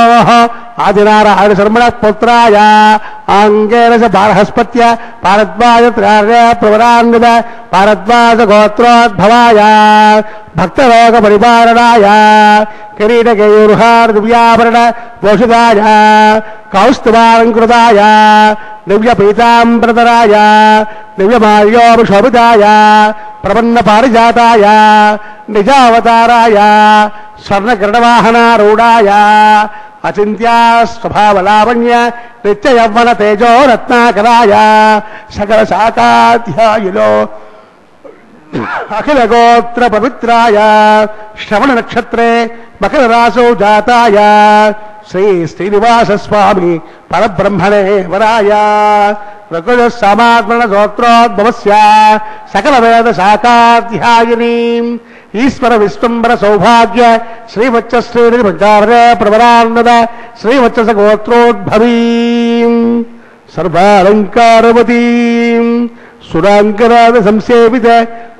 ఆదినారాయణ శర్మణ పుత్రాయ ఆంగేన చ బృహస్పత్య భారద్వాజ త్రార్య ప్రవరాన్విత భారద్వాజ గోత్రోద్భవాయ భక్తలోక పరిపాలనాయ కిరీటకేయూర్హార దివ్యాభరణ భూషితాయ కౌస్తుభాలంకృతాయ దివ్య పీతాంబరధరాయ దివ్యమాల్యోభిశోభితాయ ప్రపన్న పారిజాతాయ నిజావతారాయ స్వర్ణగరుడవాహనారూఢాయ అచింత్యా స్వభావలావణ్య నిత్య యవ్వన తేజో రత్నాకరాయ సకల శాఖాధ్యాయులో అఖిల గోత్ర పవిత్రాయ శ్రవణ నక్షత్రే మకర రాసో జాతాయ శ్రీ శ్రీనివాస స్వామి పరబ్రహ్మణే వరాయ ప్రకృత సమాత్మన గోత్రోద్భవస్య సకల వేద శాఖాధ్యాయిని ఈశ్వర విశ్వంబర సౌభాగ్య శ్రీవత్స శ్రీని పంచావర ప్రవరాన్నద శ్రీవత్స గోత్రోద్భవీ సర్వాలంకారవతీ సురాంకరాద సంసేవిత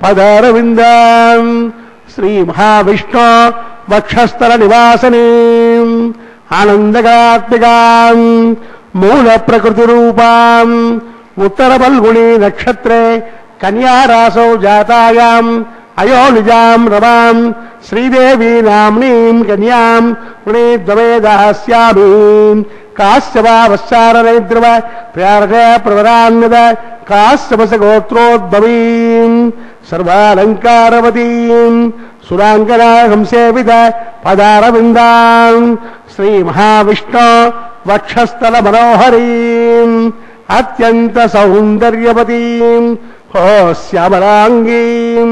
పదారవిందాం శ్రీ మహావిష్ణు వక్షస్థల నివాసనే ఆనందగాత్మికాం మూల ప్రకృతి రూపాం ఉత్తర ఫల్గుణీ నక్షత్రే కన్యారాసౌ జాతాయాం అయోనిజాం రమాం శ్రీదేవీ నామ్నీం కన్యాం పుణేద్వమేదాస్యామి కాశ్యవావశ్చారనైద్రవ ప్యారజ ప్రవరాన్విత కాశ్యవస గోత్రోద్భవీం సర్వాలంకారవతీం సురాంగనా సంసేవిత పదారవిందాం శ్రీ మహావిష్ణు వక్షస్థల మనోహరీం అత్యంత సౌందర్యవతీం హో శ్యామలాంగీం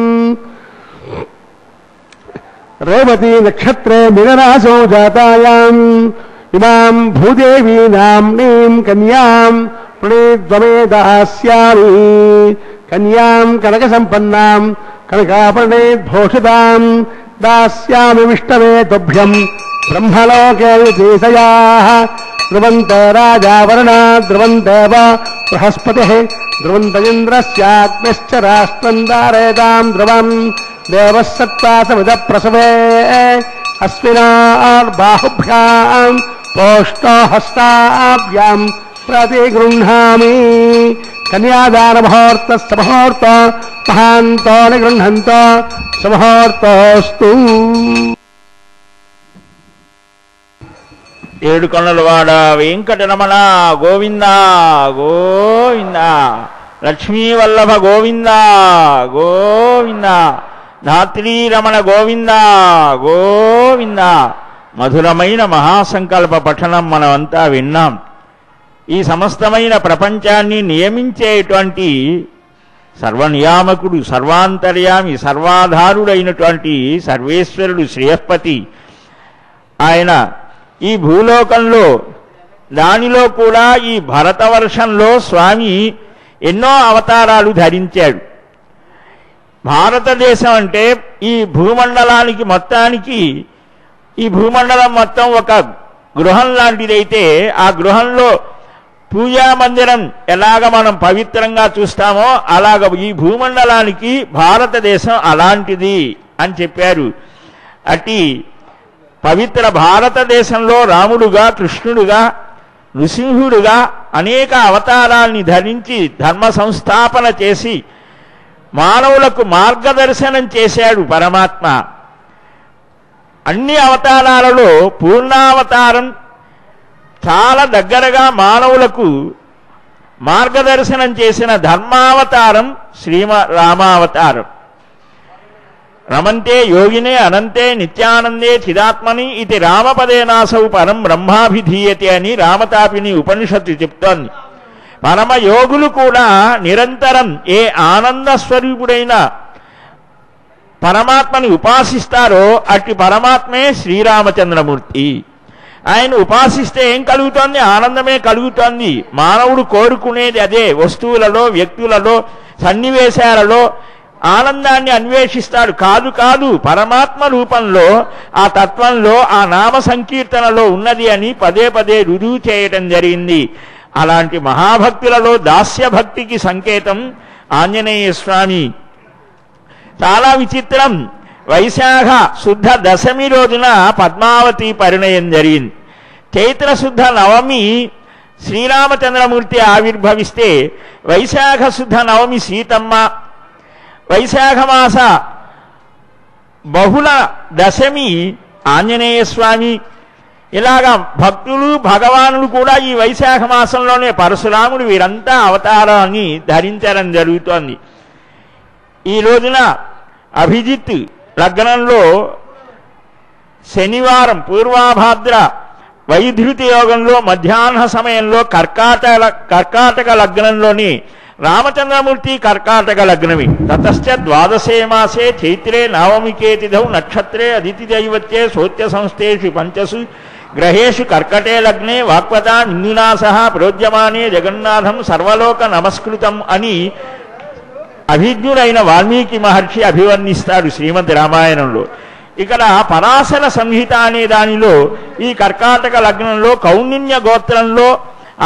రేవతీ నక్షత్రే మినరాసో జాతాయాం ఇమాం భూదేవీ నామ్నీం కన్యాం పుణేద్వమేదాస్యామి కన్యాం కనక సంపన్నాం కనకాపర్ణేద్భూషితాం దాస్యామి విష్ణవే తుభ్యం బ్రహ్మలోకే విజేషయాః ధ్రువంత రాజావరుణా ధ్రువంతేవ బృహస్పతిః ధ్రువంత ఇంద్రస్యాగ్నిశ్చ రాష్ట్రం ధారయతాం ధ్రువం దేవः సత్తా సమిద ప్రసవే అస్మినార్బాహుభ్యాం పోష్టో హస్తాభ్యాం ప్రతిగృహ్ణామి కన్యాదాన ముహూర్తస్య ముహూర్త మహాంతో నిగృహంతో సుముహూర్తోస్తు. ఏడుకొండలవాడ వెంకటరమణ గోవింద గోవింద, లక్ష్మీవల్లభ గోవింద గోవింద, ధాత్రీరమణ గోవింద గోవింద. మధురమైన మహాసంకల్ప పఠనం మనమంతా విన్నాం. ఈ సమస్తమైన ప్రపంచాన్ని నియమించేటువంటి సర్వనియామకుడు, సర్వాంతర్యామి, సర్వాధారుడైనటువంటి సర్వేశ్వరుడు శ్రేయస్పతి ఆయన ఈ భూలోకంలో, దానిలో కూడా ఈ భరతవర్షంలో స్వామి ఎన్నో అవతారాలు ధరించాడు. భారతదేశం అంటే ఈ భూమండలానికి మొత్తానికి, ఈ భూమండలం మొత్తం ఒక గృహం లాంటిదైతే ఆ గృహంలో పూజా మందిరం ఎలాగ మనం పవిత్రంగా చూస్తామో అలాగ ఈ భూమండలానికి భారతదేశం అలాంటిది అని చెప్పారు. అట్టి పవిత్ర భారతదేశంలో రాముడుగా, కృష్ణుడుగా, నృసింహుడుగా అనేక అవతారాల్ని ధరించి ధర్మ సంస్థాపన చేసి మానవులకు మార్గదర్శనం చేశాడు పరమాత్మ. అన్ని అవతారాలలో పూర్ణావతారం చాలా దగ్గరగా మానవులకు మార్గదర్శనం చేసిన ధర్మావతారం రామావతారం. రమంతే యోగినే అనంతే నిత్యానందే చిదాత్మని ఇది రామపదేనాసౌ పరం బ్రహ్మాభిధీయతే అని రామతాపిని ఉపనిషత్తు చెప్తోంది. పరమయోగులు కూడా నిరంతరం ఏ ఆనంద స్వరూపుడైన పరమాత్మని ఉపాసిస్తారో అట్టి పరమాత్మే శ్రీరామచంద్రమూర్తి. ఆయన ఉపాసిస్తే ఏం కలుగుతోంది? ఆనందమే కలుగుతోంది. మానవుడు కోరుకునేది అదే. వస్తువులలో, వ్యక్తులలో, సన్నివేశాలలో ఆనందాన్ని అన్వేషిస్తాడు. కాదు పరమాత్మ రూపంలో, ఆ తత్వంలో, ఆ నామ సంకీర్తనలో ఉన్నది అని పదే పదే రుజువు చేయటం జరిగింది. అలాంటి మహాభక్తులలో దాస్య భక్తికి సంకేతం ఆంజనేయ స్వామి. చాలా విచిత్రం. వైశాఖ శుద్ధ దశమి రోజున పద్మావతి పరిణయం జరిగింది. చైత్రశుద్ధ నవమి శ్రీరామచంద్రమూర్తి ఆవిర్భవిస్తే వైశాఖ శుద్ధ నవమి సీతమ్మ, వైశాఖ మాస బహుళ దశమి ఆంజనేయ స్వామి. ఇలాగా భక్తులు భగవానులు కూడా ఈ వైశాఖ మాసంలోనే పరశురాముడు వీరంతా అవతారాన్ని ధరించడం జరుగుతోంది. ఈ రోజున అభిజిత్ లగ్నంలో శనివారం పూర్వాభాద్ర వైధృతి యోగంలో మధ్యాహ్న సమయంలో కర్కాటక లగ్నంలోని రామచంద్రమూర్తి కర్కాటక లగ్నమి. తతశ్చ ద్వాదశే మాసే చైత్రే నవమికే తిథౌ నక్షత్రే అదితి దైవత్యే సోత్య సంస్థేషు పంచసు గ్రహేషు కర్కటే లగ్నే వాక్వతా ఇందునా సహా ప్రోద్యమానే జగన్నాథం సర్వలోక నమస్కృతం అని అభిజ్ఞుడైన వాల్మీకి మహర్షి అభివర్ణిస్తాడు శ్రీమద్ రామాయణంలో. ఇక్కడ పరాశర సంహిత అనే దానిలో ఈ కర్కాటక లగ్నంలో కౌండిన్య గోత్రంలో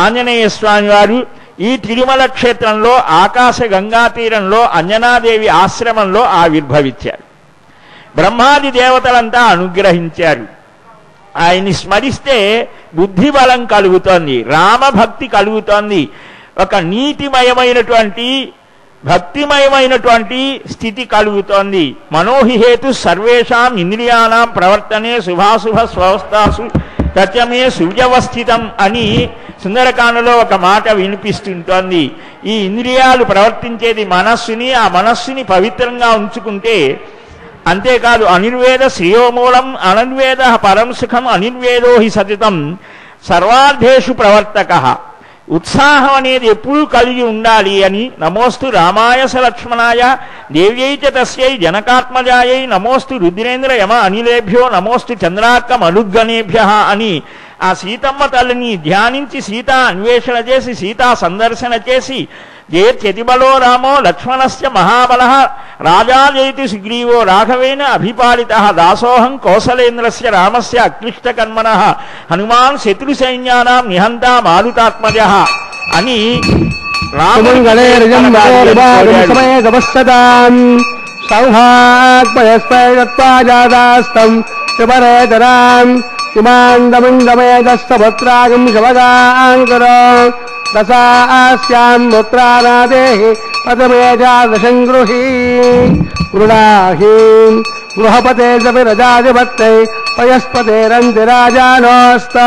ఆంజనేయ స్వామి వారు ఈ తిరుమల క్షేత్రంలో ఆకాశ గంగా తీరంలో అంజనాదేవి ఆశ్రమంలో ఆవిర్భవించారు. బ్రహ్మాది దేవతలంతా అనుగ్రహించారు. ఆయన్ని స్మరిస్తే బుద్ధి బలం కలుగుతోంది, రామభక్తి కలుగుతోంది, ఒక నీతిమయమైనటువంటి భక్తిమయమైనటువంటి స్థితి కలుగుతోంది. మనోహిహేతు సర్వేషాం ఇంద్రియానాం ప్రవర్తనే శుభాశుభ స్వస్థాసు తత్యమే సువ్యవస్థితం అని సుందరకాండలో ఒక మాట వినిపిస్తుంటోంది. ఈ ఇంద్రియాలు ప్రవర్తించేది మనస్సుని, ఆ మనస్సుని పవిత్రంగా ఉంచుకుంటే అంతేకాదు అనిర్వేద శ్రేయోమూలం అనన్వేద పరం సుఖం అనిర్వేదో హి సతితం సర్వార్థేషు ప్రవర్తక. ఉత్సాహం అనేది ఎప్పుడూ కలిగి ఉండాలి అని నమోస్తు రామాయ స లక్ష్మణాయ దేవ్యై చ తస్యై జనకాత్మజాయై నమోస్తు రుద్రేంద్ర యమ అనిలేభ్యో నమోస్తు చంద్రార్క మనుద్గణేభ్య అని ఆ సీతమ్మ తల్లిని ధ్యానించి సీతా అన్వేషణ చేసి సీతా సందర్శన చేసి జయత్యతిబలో రామో లక్ష్మణస్య మహాబల రాజా జయతి సుగ్రీవో రాఘవేన అభిపాలిత దాసోహం కౌసలేంద్రస్య రామస్య అక్లిష్టకర్మణ హనుమాన్ శత్రు సైన్యానాం నిహంతా మారుతాత్మజ అని దశాస్యాన్ పుత్రానాదేహి పదమేజాదశం గృహీ గృహాహీం గృహపతే రజాధిపత్యై పయస్పతేరంతిరాజానోస్త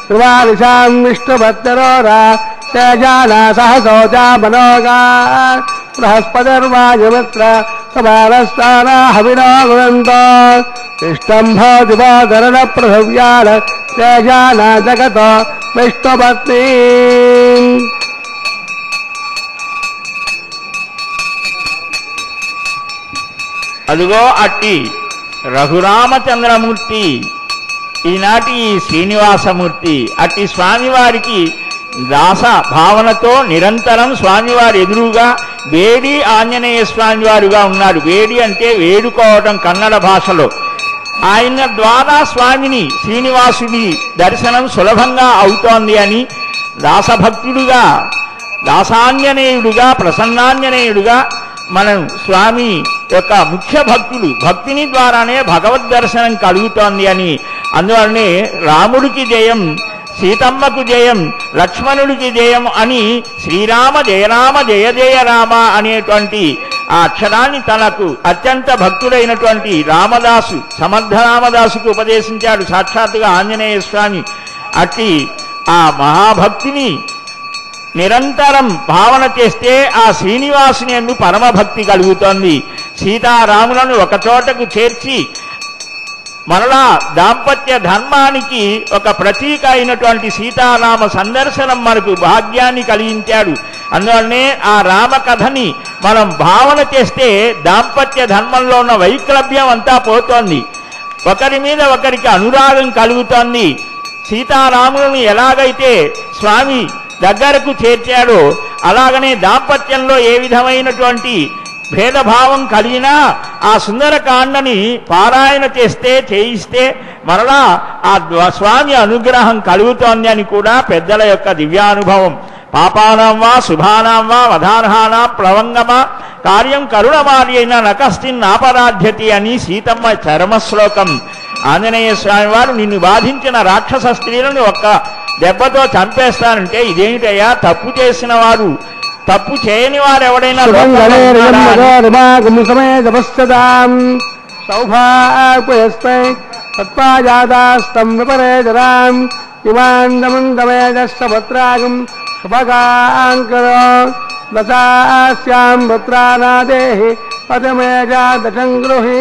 ధ్రువాలిశాం విష్ణుభత్తరోరా తేజానా సహసోజా మనోగా బృహస్పతిర్వాయుమిత్ర సమానస్థానా హవినో గుణంతో ఇష్టంభోదివోదరణ పృథివ్యాల తేజానా జగతో విష్ణుపత్ని. అదిగో అట్టి రఘురామచంద్రమూర్తి ఈనాటి శ్రీనివాసమూర్తి. అట్టి స్వామివారికి దాస భావనతో నిరంతరం స్వామివారి ఎదురుగా వేడి ఆంజనేయ స్వామివారుగా ఉన్నారు. వేడి అంటే వేడుకోవటం కన్నడ భాషలో. ఆయన ద్వారా స్వామిని శ్రీనివాసుడి దర్శనం సులభంగా అవుతోంది అని దాసభక్తుడుగా దాసాంజనేయుడుగా ప్రసన్నాంజనేయుడుగా మనం స్వామి యొక్క ముఖ్య భక్తులు భక్తిని ద్వారానే భగవద్ దర్శనం కలుగుతోంది అని అందువల్లనే రాముడికి జయం, సీతమ్మకు జయం, లక్ష్మణుడికి జయం అని శ్రీరామ జయరామ జయ జయ రామ అనేటువంటి ఆ అక్షరాన్ని తనకు అత్యంత భక్తుడైనటువంటి రామదాసు సమర్థ రామదాసుకు ఉపదేశించాడు సాక్షాత్తుగా ఆంజనేయ స్వామి. అట్టి ఆ మహాభక్తిని నిరంతరం భావన చేస్తే ఆ శ్రీనివాసుని యందు పరమభక్తి కలుగుతోంది. సీతారాములను ఒకచోటకు చేర్చి మరలా దాంపత్య ధర్మానికి ఒక ప్రతీక అయినటువంటి సీతారామ సందర్శనం మనకు భాగ్యాన్ని కలిగించాడు. అందువల్లనే ఆ రామ కథని మనం భావన చేస్తే దాంపత్య ధర్మంలో ఉన్న వైక్లభ్యం అంతా పోతోంది. ఒకరి మీద ఒకరికి అనురాగం కలుగుతోంది. సీతారాములను ఎలాగైతే స్వామి దగ్గరకు చేర్చాడో అలాగనే దాంపత్యంలో ఏ విధమైనటువంటి భేదభావం కలిగినా ఆ సుందరకాండని పారాయణ చేయిస్తే మరలా ఆ స్వామి అనుగ్రహం కలుగుతోంది అని కూడా పెద్దల యొక్క దివ్యానుభవం. పాపానాం వా శుభానాం వా వధార్హానాం ప్లవంగమా కార్యం కరుణమార్యైన నకస్తిన్ నాపరాధ్యతి అని సీతమ్మ చరమశ్లోకం. ఆంజనేయ స్వామి వారు నిన్ను బాధించిన రాక్షస స్త్రీలను ఒక్క దెబ్బతో చంపేస్తానంటే ఇదేమిటయ్యా, తప్పు చేసిన వారు, తప్పు చేయని వారు ఎవడైనా సౌభాగ్యస్తై తత్పాజాదాస్తం విపరేజరాం ఇమాందమందమేజస్సభత్రాగం శుభగాంకరో దశాస్యాం భద్రానాదేహి పదమేజాదశం గృహీ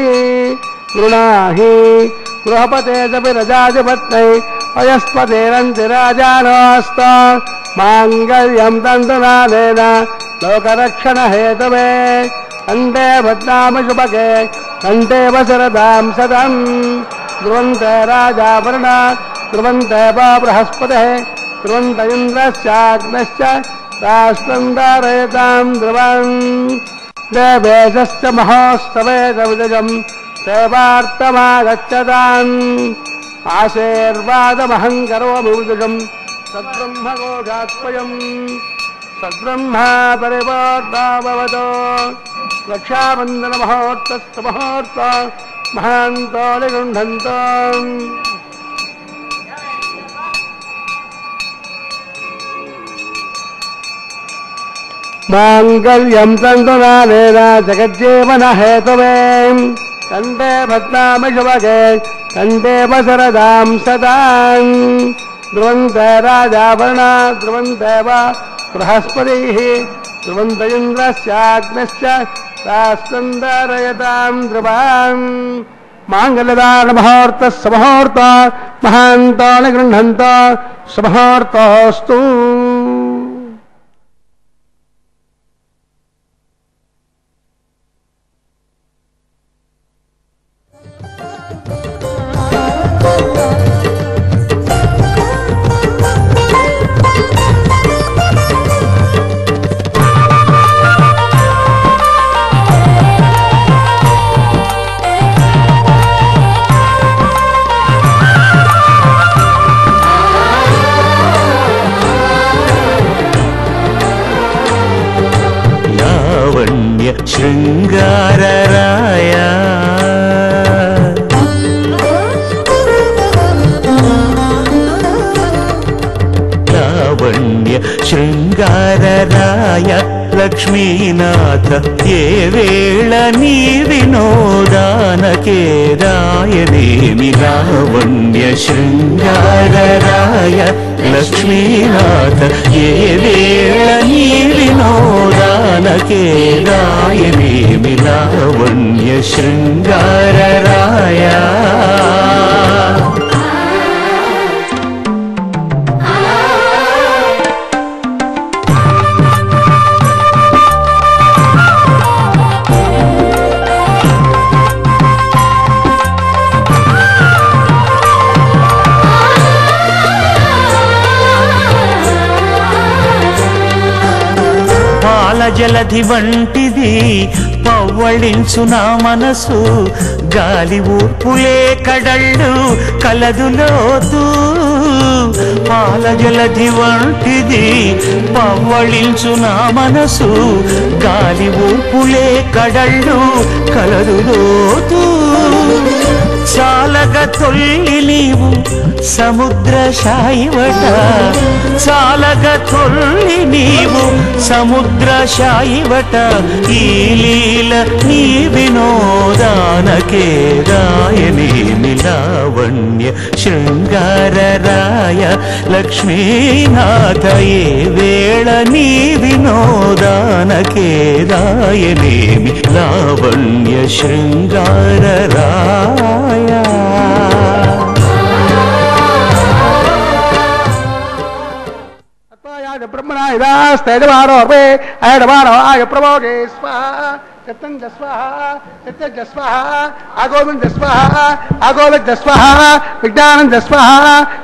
గృణాహి గృహపతే రజాధిపత్నై అయస్పతేరంతి రాజానోస్త మాంగళ్యం తంతునాదేన లోకరక్షణ హేతవే కంఠే భద్రామ శుభకే కంఠే వసరదాం సదం ధ్రువంతే రాజాభరణ ధ్రువంతే బృహస్పతే ధ్రువంత ఇంద్రస్యాగ్నశ్చ రాష్ట్రం ధారయతాం ధ్రువం దేవేశశ్చ మహోత్సవే విజయం సేవార్థమాగచ్చతాం ఆశీర్వాదమహం కరోమి విజయం సద్బ్రహ్మఘోషాత్మయం సద్బ్రహ్మా పరివర్తాభవతో రక్షాబంధన మహోర్తస్త మహోర్త మహాంతో నిగృహంతో మాంగళ్యం తంతునానేన జగజ్జీవన హేతవే కంఠే భద్రామి శుభగే కంఠే వసరదాం సదాం ధ్రువంతే రాజాభరణ ధ్రువంతే బృహస్పతి ధ్రువంత ఇంద్రస్యాగ్నశ్చ రాష్ట్రం ధారయతాం ధ్రువాం మాంగళ్యదాన మహోర్త సమహోర్త మహాంతో నిగృహంత సమహోర్తోస్తు. శృంగారరాయ లావణ్య శృంగారరాయ లక్ష్మీనాథ ఏ వేళ నీ వినోదానకే రాయనేమి లావణ్య శృంగారరాయ లక్ష్మీనాథ ఏ వేళ నీ వినోదానకే రాయనేమి లావణ్య శృంగారరాయ జలధి వంటిది పవ్వళించు నా మనసు గాలి ఊపులే కడళ్ళు కలదులోతూ పాల జలధి వంటిది పవ్వళించు నా మనసు గాలి ఊపులే కడళ్ళు కలదులోతూ చాలగ తొల్లి నీవు సముద్ర శాయివట చాలగ తొల్లి నీవు సముద్ర శాయివట ఈ లీల నీ వినోదానకే రాయనేమి లావణ్య శృంగారరాయ లక్ష్మీనాథ ఏ వేళ నీ వినోదానకే రాయనేమి లావణ్య శృంగారరాయ బ్రహ్మణ ఇదాస్తేజవారోర్వే అయడవారో ఆయ ప్రమోగే స్వాహ చత్తం జస్వాహ చత్త జస్వాహ ఆగోదం జస్వాహ ఆగోద జస్వాహ విజ్ఞానం జస్వాహ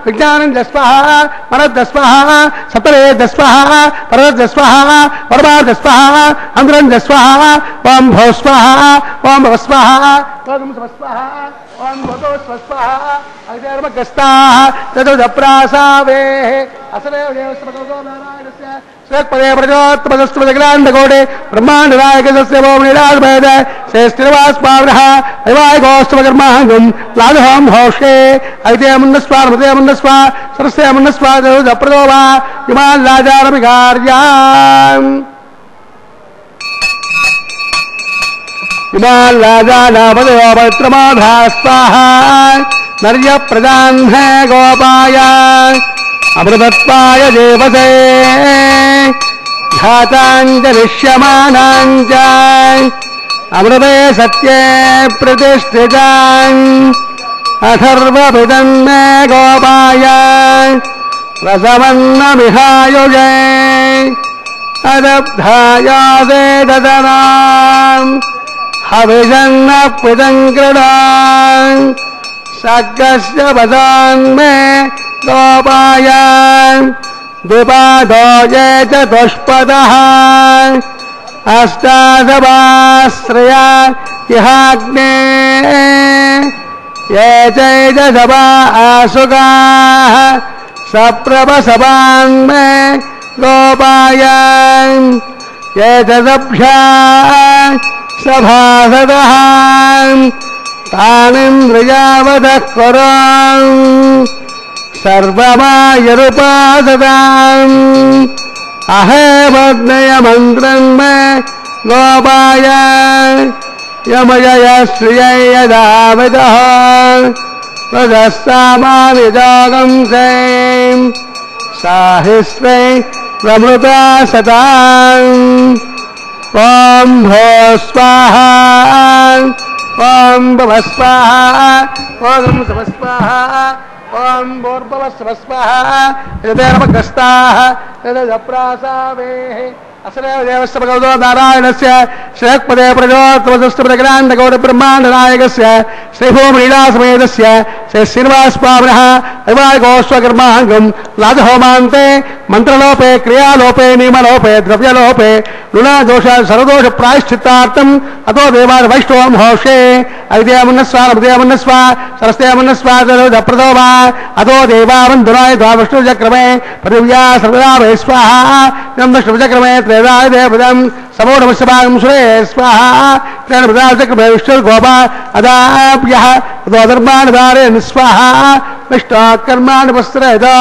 విజ్ఞానం జస్వాహ మనద్ జస్వాహ సతరే జస్వాహ పరద జస్వాహ పరమార్ జస్వాహ అంధ్రం జస్వాహ ఓం భౌ స్వాహ ఓం భవ స్వాహ ఓం స్వాహ ఓం భగో స్వస్వః అగ్నిర్మగస్తాః తదుదప్రాసావే అసలేవ దేవస్మగో నారాయణస్య శ్రేక్పదే ప్రజోత్పదస్తు జగలాండగోడే బ్రహ్మాండనాయకస్య భూమిరాజభేద శ్రేష్ఠిర్వాస్మావ్రః ఐవాయగోస్తమకర్మాంగం లాదహం హోషే ఐదేమున్నస్వా హృదయమున్నస్వా సరస్యమున్నస్వా తదుదప్రదోవా ఇమాన్ లాజారమి కార్యాం ఇమాన్ లాజానాపదయో పవిత్రమాధా స్వాహా నర్య ప్రజాహ్న గోపాయ అమృతత్వాయ దేవతే ఘాతాంజలిష్యమానాంచ అమృతే సత్యే ప్రతిష్ఠితాం అథర్వభిదన్మే గోపాయ రసమన్నమిహాయుజే అదబ్ధాయాసే దదనాం హవిషన్న పిదంక్రడాం సగ్గస్య వదాన్మే గోపాయ ద్విపాదోజే చతుష్పదః అష్టాదవాశ్రయా ఇహాగ్నే ఏ చైదశవా ఆసుగాః సప్రభసవాన్మే గోపాయ ఏ చదభ్యా సభాసదః తానింద్రియావదః కురాం సర్వమాయరుపాసదాం అహేమగ్నయ మంత్రన్మే గోపాయ యమయయ శ్రియయదావిదః తదస్సామానిజాగం సేం సాహిస్వై ప్రమృతా సతాం ఓం భో స్వాహా ఓం భవ స్వాహా ఓం శవ స్వాహా ఓం భూర్భవ శవ స్వాహా యదేర్మగ్రస్తాః యదప్రాసావే అసలేవ దేవస్య భగవతో నారాయణస్య శ్రేక్పదే ప్రజోత్వదస్తమగ్రాండగౌడ బ్రహ్మాండనాయకస్య శ్రీభూమిలీలాసమేతస్య శ్రీ శ్రీనివాసస్వామినః ఐవాయగోస్వకర్మాంగం లాజహోమాంతే మంత్రలోపే క్రియాలోపే నియమలోపే ద్రవ్యలోపే రుణదోష సర్వదోష ప్రాయశ్చిత్తార్థం అతో దేవాద వైష్ణవం హోషే ఐదేమున్నస్వా హృదయమున్నస్వా సరస్తేమున్నస్వా ప్రదోవా అతో దేవావందునాయ ద్వావిష్ణుచక్రమే పృథివ్యా సర్వదా స్వాహా విష్ణుచక్రమే త్రేదాయ దేవదం సమోఢమస్యభాగం సురే స్వాహా తేన ప్రదాచక్రమే విష్ణుర్గోపా అదాభ్యః ధర్మాణధారే స్వాహా విష్ణోకర్మాణి వస్త్రయదా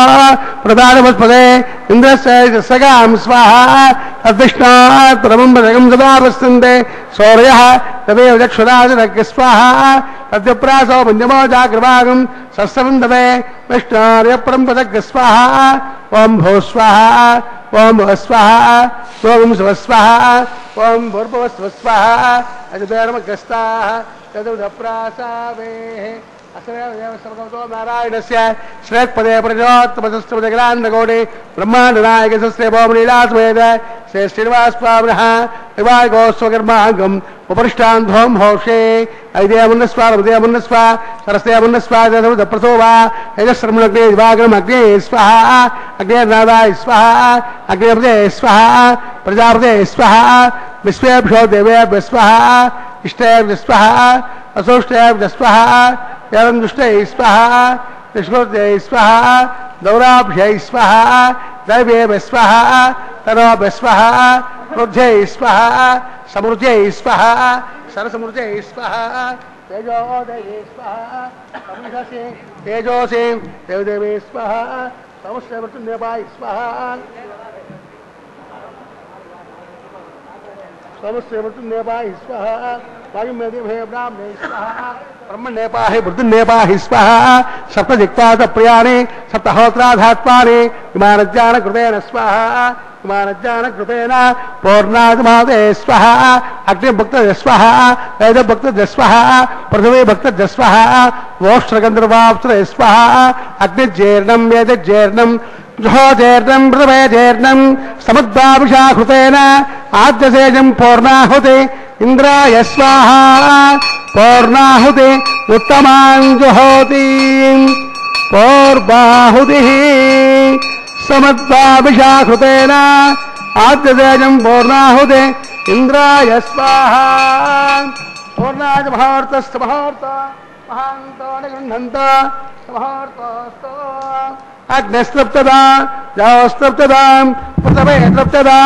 ప్రధానవస్పదే ఇంద్రస్యగాం స్వాహా తద్విష్ణాత్ పరమం సదా వస్తంతే సౌర్యః తదేవ చక్షురాజనగ్ర స్వాహా తద్విప్రాసో పంచమో జాగ్రవాగం సస్సవందవే విష్ణార్య పరంపదగ్ర స్వాహా ఓం భూ స్వాహా ఓం భవ స్వాహా ఓం శవ స్వాహా ఓం భూర్భువ స్వ స్వాహా అజుదేర్మగ్రస్తాః తదుదప్రాసావే అసలేవ దేవస్య నారాయణస్య శ్రేక్పదే ప్రజోత్పదస్తమగ్రాండగౌడే బ్రహ్మాండనాయకస్య శ్రీ భూమిలీలాసమేత శ్రీ శ్రీనివాసస్వామినః ఐవాయగోస్వకర్మాంగం ఉపరిష్టాంధోం హోషే ఐదేమున్నస్వా హృదయమున్నస్వా సరస్తేమున్నస్వా ప్రసోవా యజశ్రమునగ్నే దివాగ్రం అగ్నే స్వాహా అగ్నేర్నాదాయ స్వాహా అగ్నేపదే స్వాహా ప్రజాపదే స్వాహా విశ్వేభ్యో దేవేభ్య స్వాహా ఇష్టేభ్య స్వాహా అసోష్టేభ్య స్వాహా ఏవం దుష్టై స్వాహా విష్ణుర్దే స్వాహా దౌరాభ్యై స్వాహా దైవేభ్య స్వాహా తనోభ్య స్వాహా క్రుధ్యై స్వాహా సమృద్ధ్యై స్వాహా సరసమృద్ధ్యై స్వాహా తేజోదయే స్వాహా సమృద్ధసే తేజోసే దేవదేవే స్వాహా సమస్తమృత్యుంజపాయ స్వాహా సమస్తమృత్యుంజపాయ స్వాహా వాయుమేదేవే బ్రాహ్మణే స్వాహా బ్రహ్మణేపాహి వృద్ధున్నేపాహి స్వాహా సప్తజిక్తాత ప్రియాణి సప్తహోత్రాధాత్మాని విమానజ్ఞానకృతేన స్వాహా విమానజ్ఞానకృతేన పూర్ణాదిమాదే స్వాహా అగ్నిభక్తజ స్వాహా వేదభక్తజ స్వాహా పృథివీభక్తజ స్వాహా ఓష్ట్రగంధర్వాప్సరే స్వాహా అగ్నిజీర్ణం వేదజీర్ణం జోజీర్ణం పృథివేజీర్ణం సముద్భాభిషాకృతేన ఆద్యసేజం పూర్ణాహుతి ఇంద్రాయ స్వాహా పూర్ణాహుతి ఉత్తమాంజుహోతి పూర్వాహుతి సమద్భాభిషాకృతేన ఆద్యసేజం పూర్ణాహుతి ఇంద్రాయ స్వాహా పూర్ణాయ మహోర్తస్థ మహోర్త మహాంతో నిగృహంతో సమహోర్తోస్తో అగ్నిస్తప్తదా జాస్తప్తదా పృథవే తప్తదా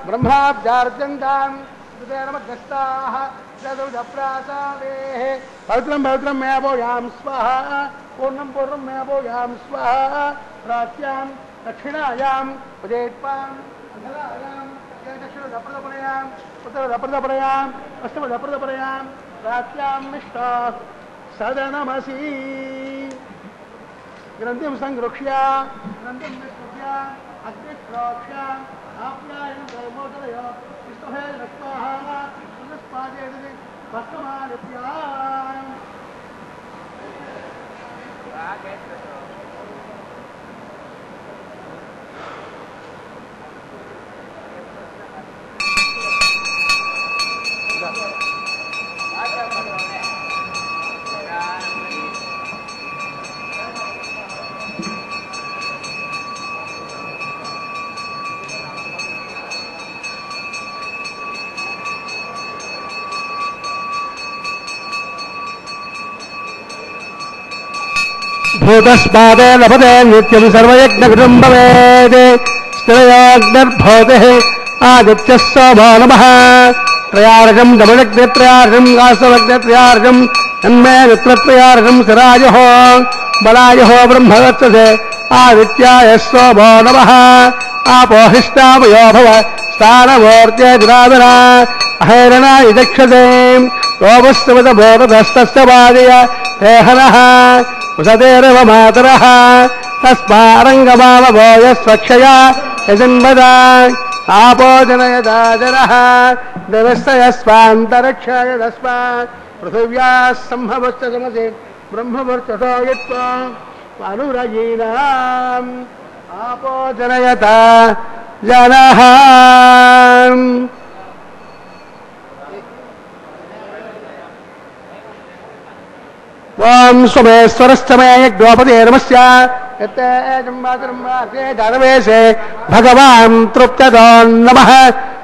బ్రహ్మాబ్జార్జంతాం హృదయనమగ్రస్తాః చతుర్దప్రాసాదేః పవిత్రం పవిత్రం మే భూయాం స్వాహా పూర్ణం పూర్ణం మే భూయాం స్వాహా ప్రాచ్యాం దక్షిణాయాం ఉదేత్పాం అంధలాయాం దక్షిణదప్రదపరయాం ఉత్తరదప్రదపరయాం పశ్చిమదప్రదపరయాం ప్రాచ్యాం మిష్టా సదనమసి గ్రంథిం సంగృక్ష్య గ్రంథిం నిష్కృత్య అగ్నిశ్రోక్ష్య ఆప్యాయనం ధర్మోదయ విష్ణుహే రక్తాః పునఃపాదేది భస్మాదిత్య భూతస్మాదే లభతే నిత్యం సర్వయజ్ఞకృతం భవేత్ స్థిరయాగ్నిర్భవతిః ఆదిత్యः సోమో నమః త్రయార్జం దమనగ్నిత్రయార్జం గాసవగ్నిత్రయార్జం తన్మే మిత్రత్రయార్జం శిరాయః బలాయః బ్రహ్మవర్చసే ఆదిత్యాయ సోమో నమః ఆపోహిష్టామయో భవ స్థానమూర్త్యజురాధర అహైరణాయ దక్షతే లోభస్తవత బోధస్తస్య బాధయ దేహనః ఉసదేరవ మాతరః తస్మారంగమావభోయ స్వక్షయా యజన్మదా ఆపోజనయదాజరః దేవస్తయస్వాంతరిక్షయదస్మాత్ పృథివ్యాः సంభవశ్చ సమసే బ్రహ్మవర్చసో యత్వా అనురయీనాం ఆపోజనయత జనః ఓం సోమేశ్వరస్తమే యజ్ఞోపదే నమస్య యత్తేజంబాతరంబాసేజాతవేశే భగవాన్ తృప్తదో నమః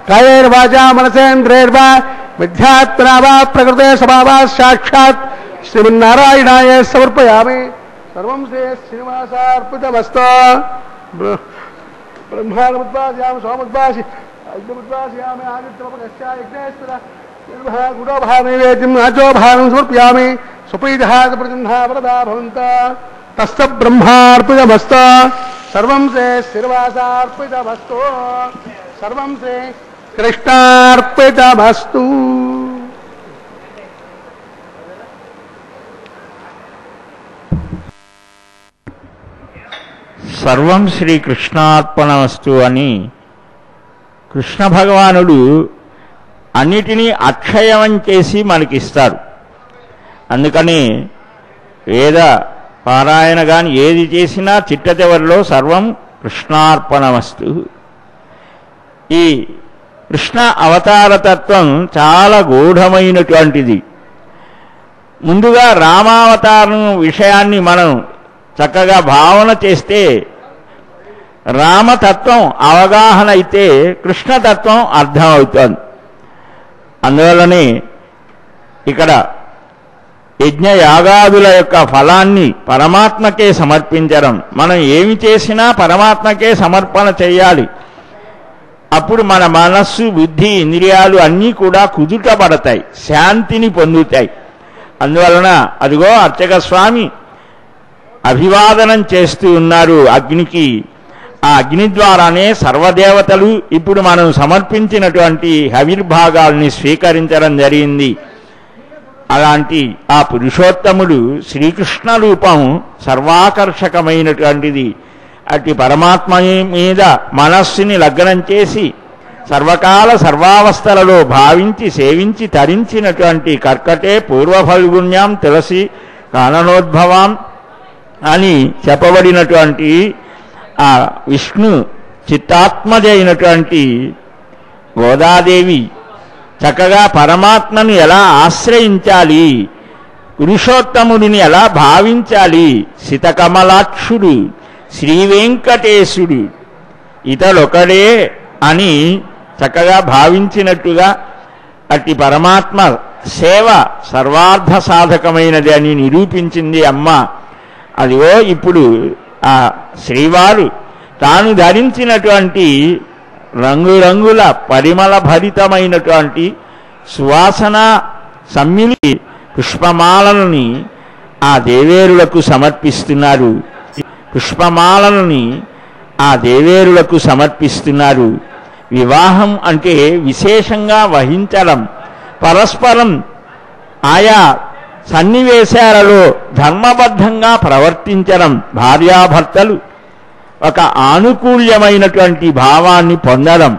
కాయేర్వాచా మనసేంద్రియైర్వా విద్యాత్మనా వా ప్రకృతే స్వభావాత్ సాక్షాత్ శ్రీమన్నారాయణాయ సమర్పయామి సర్వం శ్రీ శ్రీనివాసార్పితమస్తు బ్రహ్మాణముద్వాసయామి సోముద్వాసి అగ్నిముద్వాసయామి ఆదిత్యముపగస్య యజ్ఞేశ్వర గుడోభానైవేద్యం ఆచోభానం సమర్పయామి సుపీఠాద ప్రజన్హా వరదా భవంత తస్త బ్రహ్మార్పితమస్తు సర్వం శ్రీ శ్రీనివాసార్పితమస్తు సర్వం శ్రీ కృష్ణార్పితమస్తు. సర్వం శ్రీకృష్ణార్పణమస్తు అని కృష్ణ భగవానుడు అన్నిటినీ అక్షయం చేసి మనకిస్తారు. అందుకని వేద పారాయణ కానీ ఏది చేసినా చిట్ట చివరిలో సర్వం కృష్ణార్పణమస్తు. ఈ కృష్ణ అవతారతత్వం చాలా గూఢమైనటువంటిది. ముందుగా రామావతారం విషయాన్ని మనం చక్కగా భావన చేస్తే రామతత్వం అవగాహన అయితే కృష్ణతత్వం అర్థమవుతోంది. అందువల్లనే ఇక్కడ యజ్ఞయాగాదుల యొక్క ఫలాన్ని పరమాత్మకే సమర్పించడం, మనం ఏమి చేసినా పరమాత్మకే సమర్పణ చేయాలి. అప్పుడు మన మనస్సు బుద్ధి ఇంద్రియాలు అన్నీ కూడా కుదుటపడతాయి, శాంతిని పొందుతాయి. అందువలన అదిగో అర్చక స్వామి అభివాదనం చేస్తూ ఉన్నారు అగ్నికి. ఆ అగ్ని ద్వారానే సర్వదేవతలు ఇప్పుడు మనం సమర్పించినటువంటి హవిర్భాగాల్ని స్వీకరించడం జరిగింది. అలాంటి ఆ పురుషోత్తముడు శ్రీకృష్ణ రూపం సర్వాకర్షకమైనటువంటిది. అట్టి పరమాత్మ మీద మనస్సుని లగ్నం చేసి సర్వకాల సర్వావస్థలలో భావించి సేవించి తరించినటువంటి కర్కటే పూర్వఫల్గుణ్యాం తులసి కాననోద్భవాం అని చెప్పబడినటువంటి ఆ విష్ణు చిత్తాత్మజ అయినటువంటి గోదాదేవి చక్కగా పరమాత్మను ఎలా ఆశ్రయించాలి, పురుషోత్తముడిని ఎలా భావించాలి, శితకమలాక్షుడు శ్రీవెంకటేశుడు ఇతడొకడే అని చక్కగా భావించినట్టుగా అట్టి పరమాత్మ సేవ సర్వార్థ సాధకమైనది అని నిరూపించింది అమ్మ. అదిగో ఇప్పుడు ఆ శ్రీవారు తాను ధరించినటువంటి రంగురంగుల పరిమళ భరితమైనటువంటి సువాసన సమ్మిళి పుష్పమాలని ఆ దేవేరులకు సమర్పిస్తున్నారు. పుష్పమాలని ఆ దేవేరులకు సమర్పిస్తున్నారు. వివాహం అంటే విశేషంగా వహించడం, పరస్పరం ఆయా సన్నివేశాలలో ధర్మబద్ధంగా ప్రవర్తించడం, భార్యాభర్తలు ఒక ఆనుకూల్యమైనటువంటి భావాన్ని పొందడం,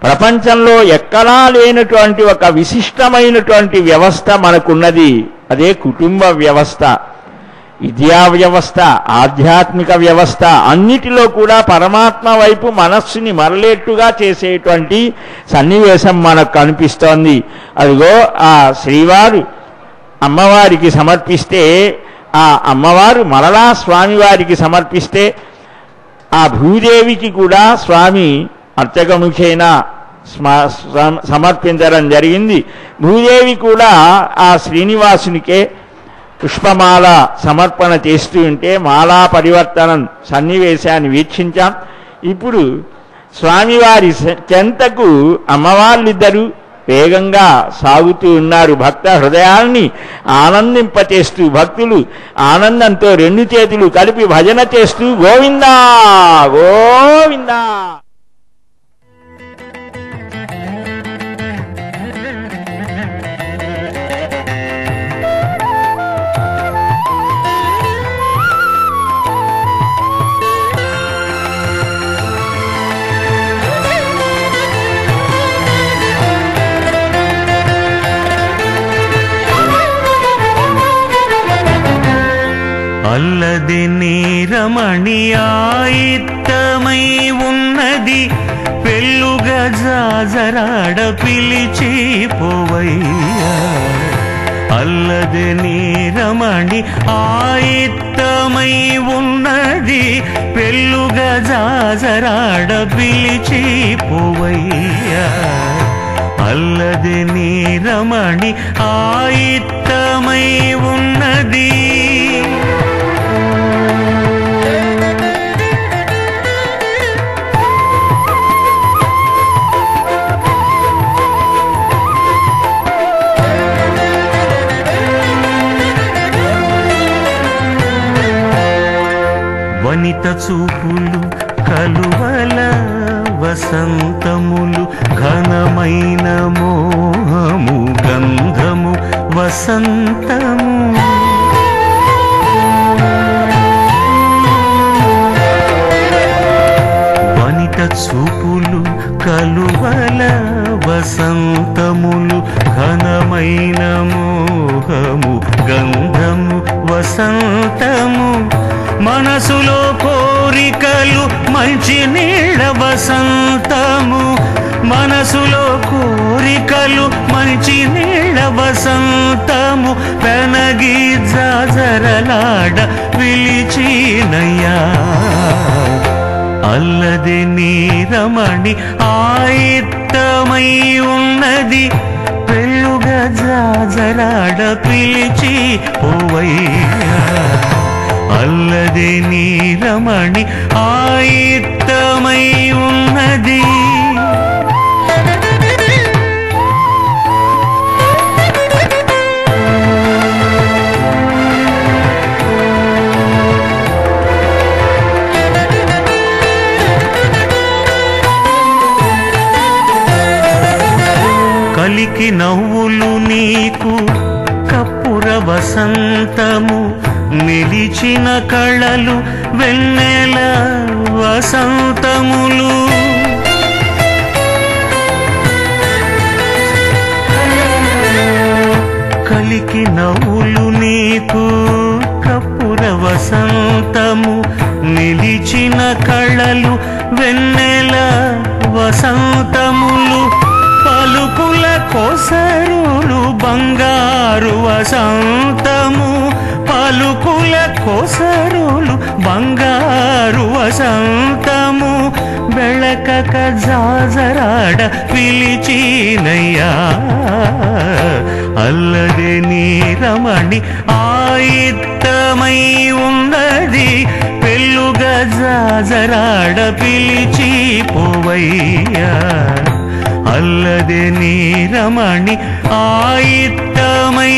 ప్రపంచంలో ఎక్కడా లేనటువంటి ఒక విశిష్టమైనటువంటి వ్యవస్థ మనకున్నది. అదే కుటుంబ వ్యవస్థ. విద్యా వ్యవస్థ, ఆధ్యాత్మిక వ్యవస్థ అన్నిటిలో కూడా పరమాత్మ వైపు మనస్సుని మరలేట్టుగా చేసేటువంటి సన్నివేశం మనకు కనిపిస్తోంది. అదిగో ఆ శ్రీవారు అమ్మవారికి సమర్పిస్తే, ఆ అమ్మవారు మరలా స్వామివారికి సమర్పిస్తే, ఆ భూదేవికి కూడా స్వామి అర్చకముఖేన సమర్పించడం జరిగింది. భూదేవి కూడా ఆ శ్రీనివాసునికే పుష్పమాల సమర్పణ చేస్తూ ఉంటే మాలా పరివర్తనం సన్నివేశాన్ని వీక్షించాం. ఇప్పుడు స్వామివారి చెంతకు అమ్మవార్లిద్దరూ వేగంగా సాగుతూ ఉన్నారు. భక్త హృదయాల్ని ఆనందింపచేస్తూ భక్తులు ఆనందంతో రెండు చేతులు కలిపి భజన చేస్తూ గోవిందా గోవిందా. అల్లది నీరమణి ఆయిత్తమై ఉన్నది, పెళ్ళుగా జాజరాడ పిలిచి పోవయ్యా. అల్లది నీరమణి ఆయిత్తమై ఉన్నది, పెళ్ళుగా జాజరాడ పిలిచి పోవయ్యా. అల్లది నీరమణి ఆయిత్తమై ఉన్నది. వనిత చూపులు కలువల వసంతములు, ఘనమైన మోహము గంధము వసంతము. వనిత చూపులు కలువల వసంతములు, ఘనమైన మోహము గంధము వసంతము. మనసులో కోరికలు మంచి నీళ్ళ వసంతము, మనసులో కోరికలు మంచి నీళ్ళ వసంతము. పెనగి జాజరలాడ పిలిచినయ్యా. అల్లది నీరమణి ఆయిత్తమై ఉన్నది, పెళ్ళుగా జాజరాడ పిలిచి పోవయ్యా. అల్లది నీరమణి ఆయిత్తమై ఉన్నది. కలికి నవ్వులు నీకు కప్పుర వసంతము, నిలిచిన కళలు వెన్నెల వసంతములు. కలికి నవ్వులు నీకు కప్పుర వసంతము, నిలిచిన కళలు వెన్నెల వసంతములు. పలుకుల కోసరులు బంగారు వసంతము, పలుకుల కోసరులు బంగారు వసంతము. బెళక వెళ్ళక జాజరాడ పిలిచినయ్యా అల్లదే నీ రమణి ఆయిత్తమై ఉన్నది పెళ్ళుగా జాజరాడ పిలిచి పోవయ్యా అల్లదే నీ రమణి ఆయిత్తమై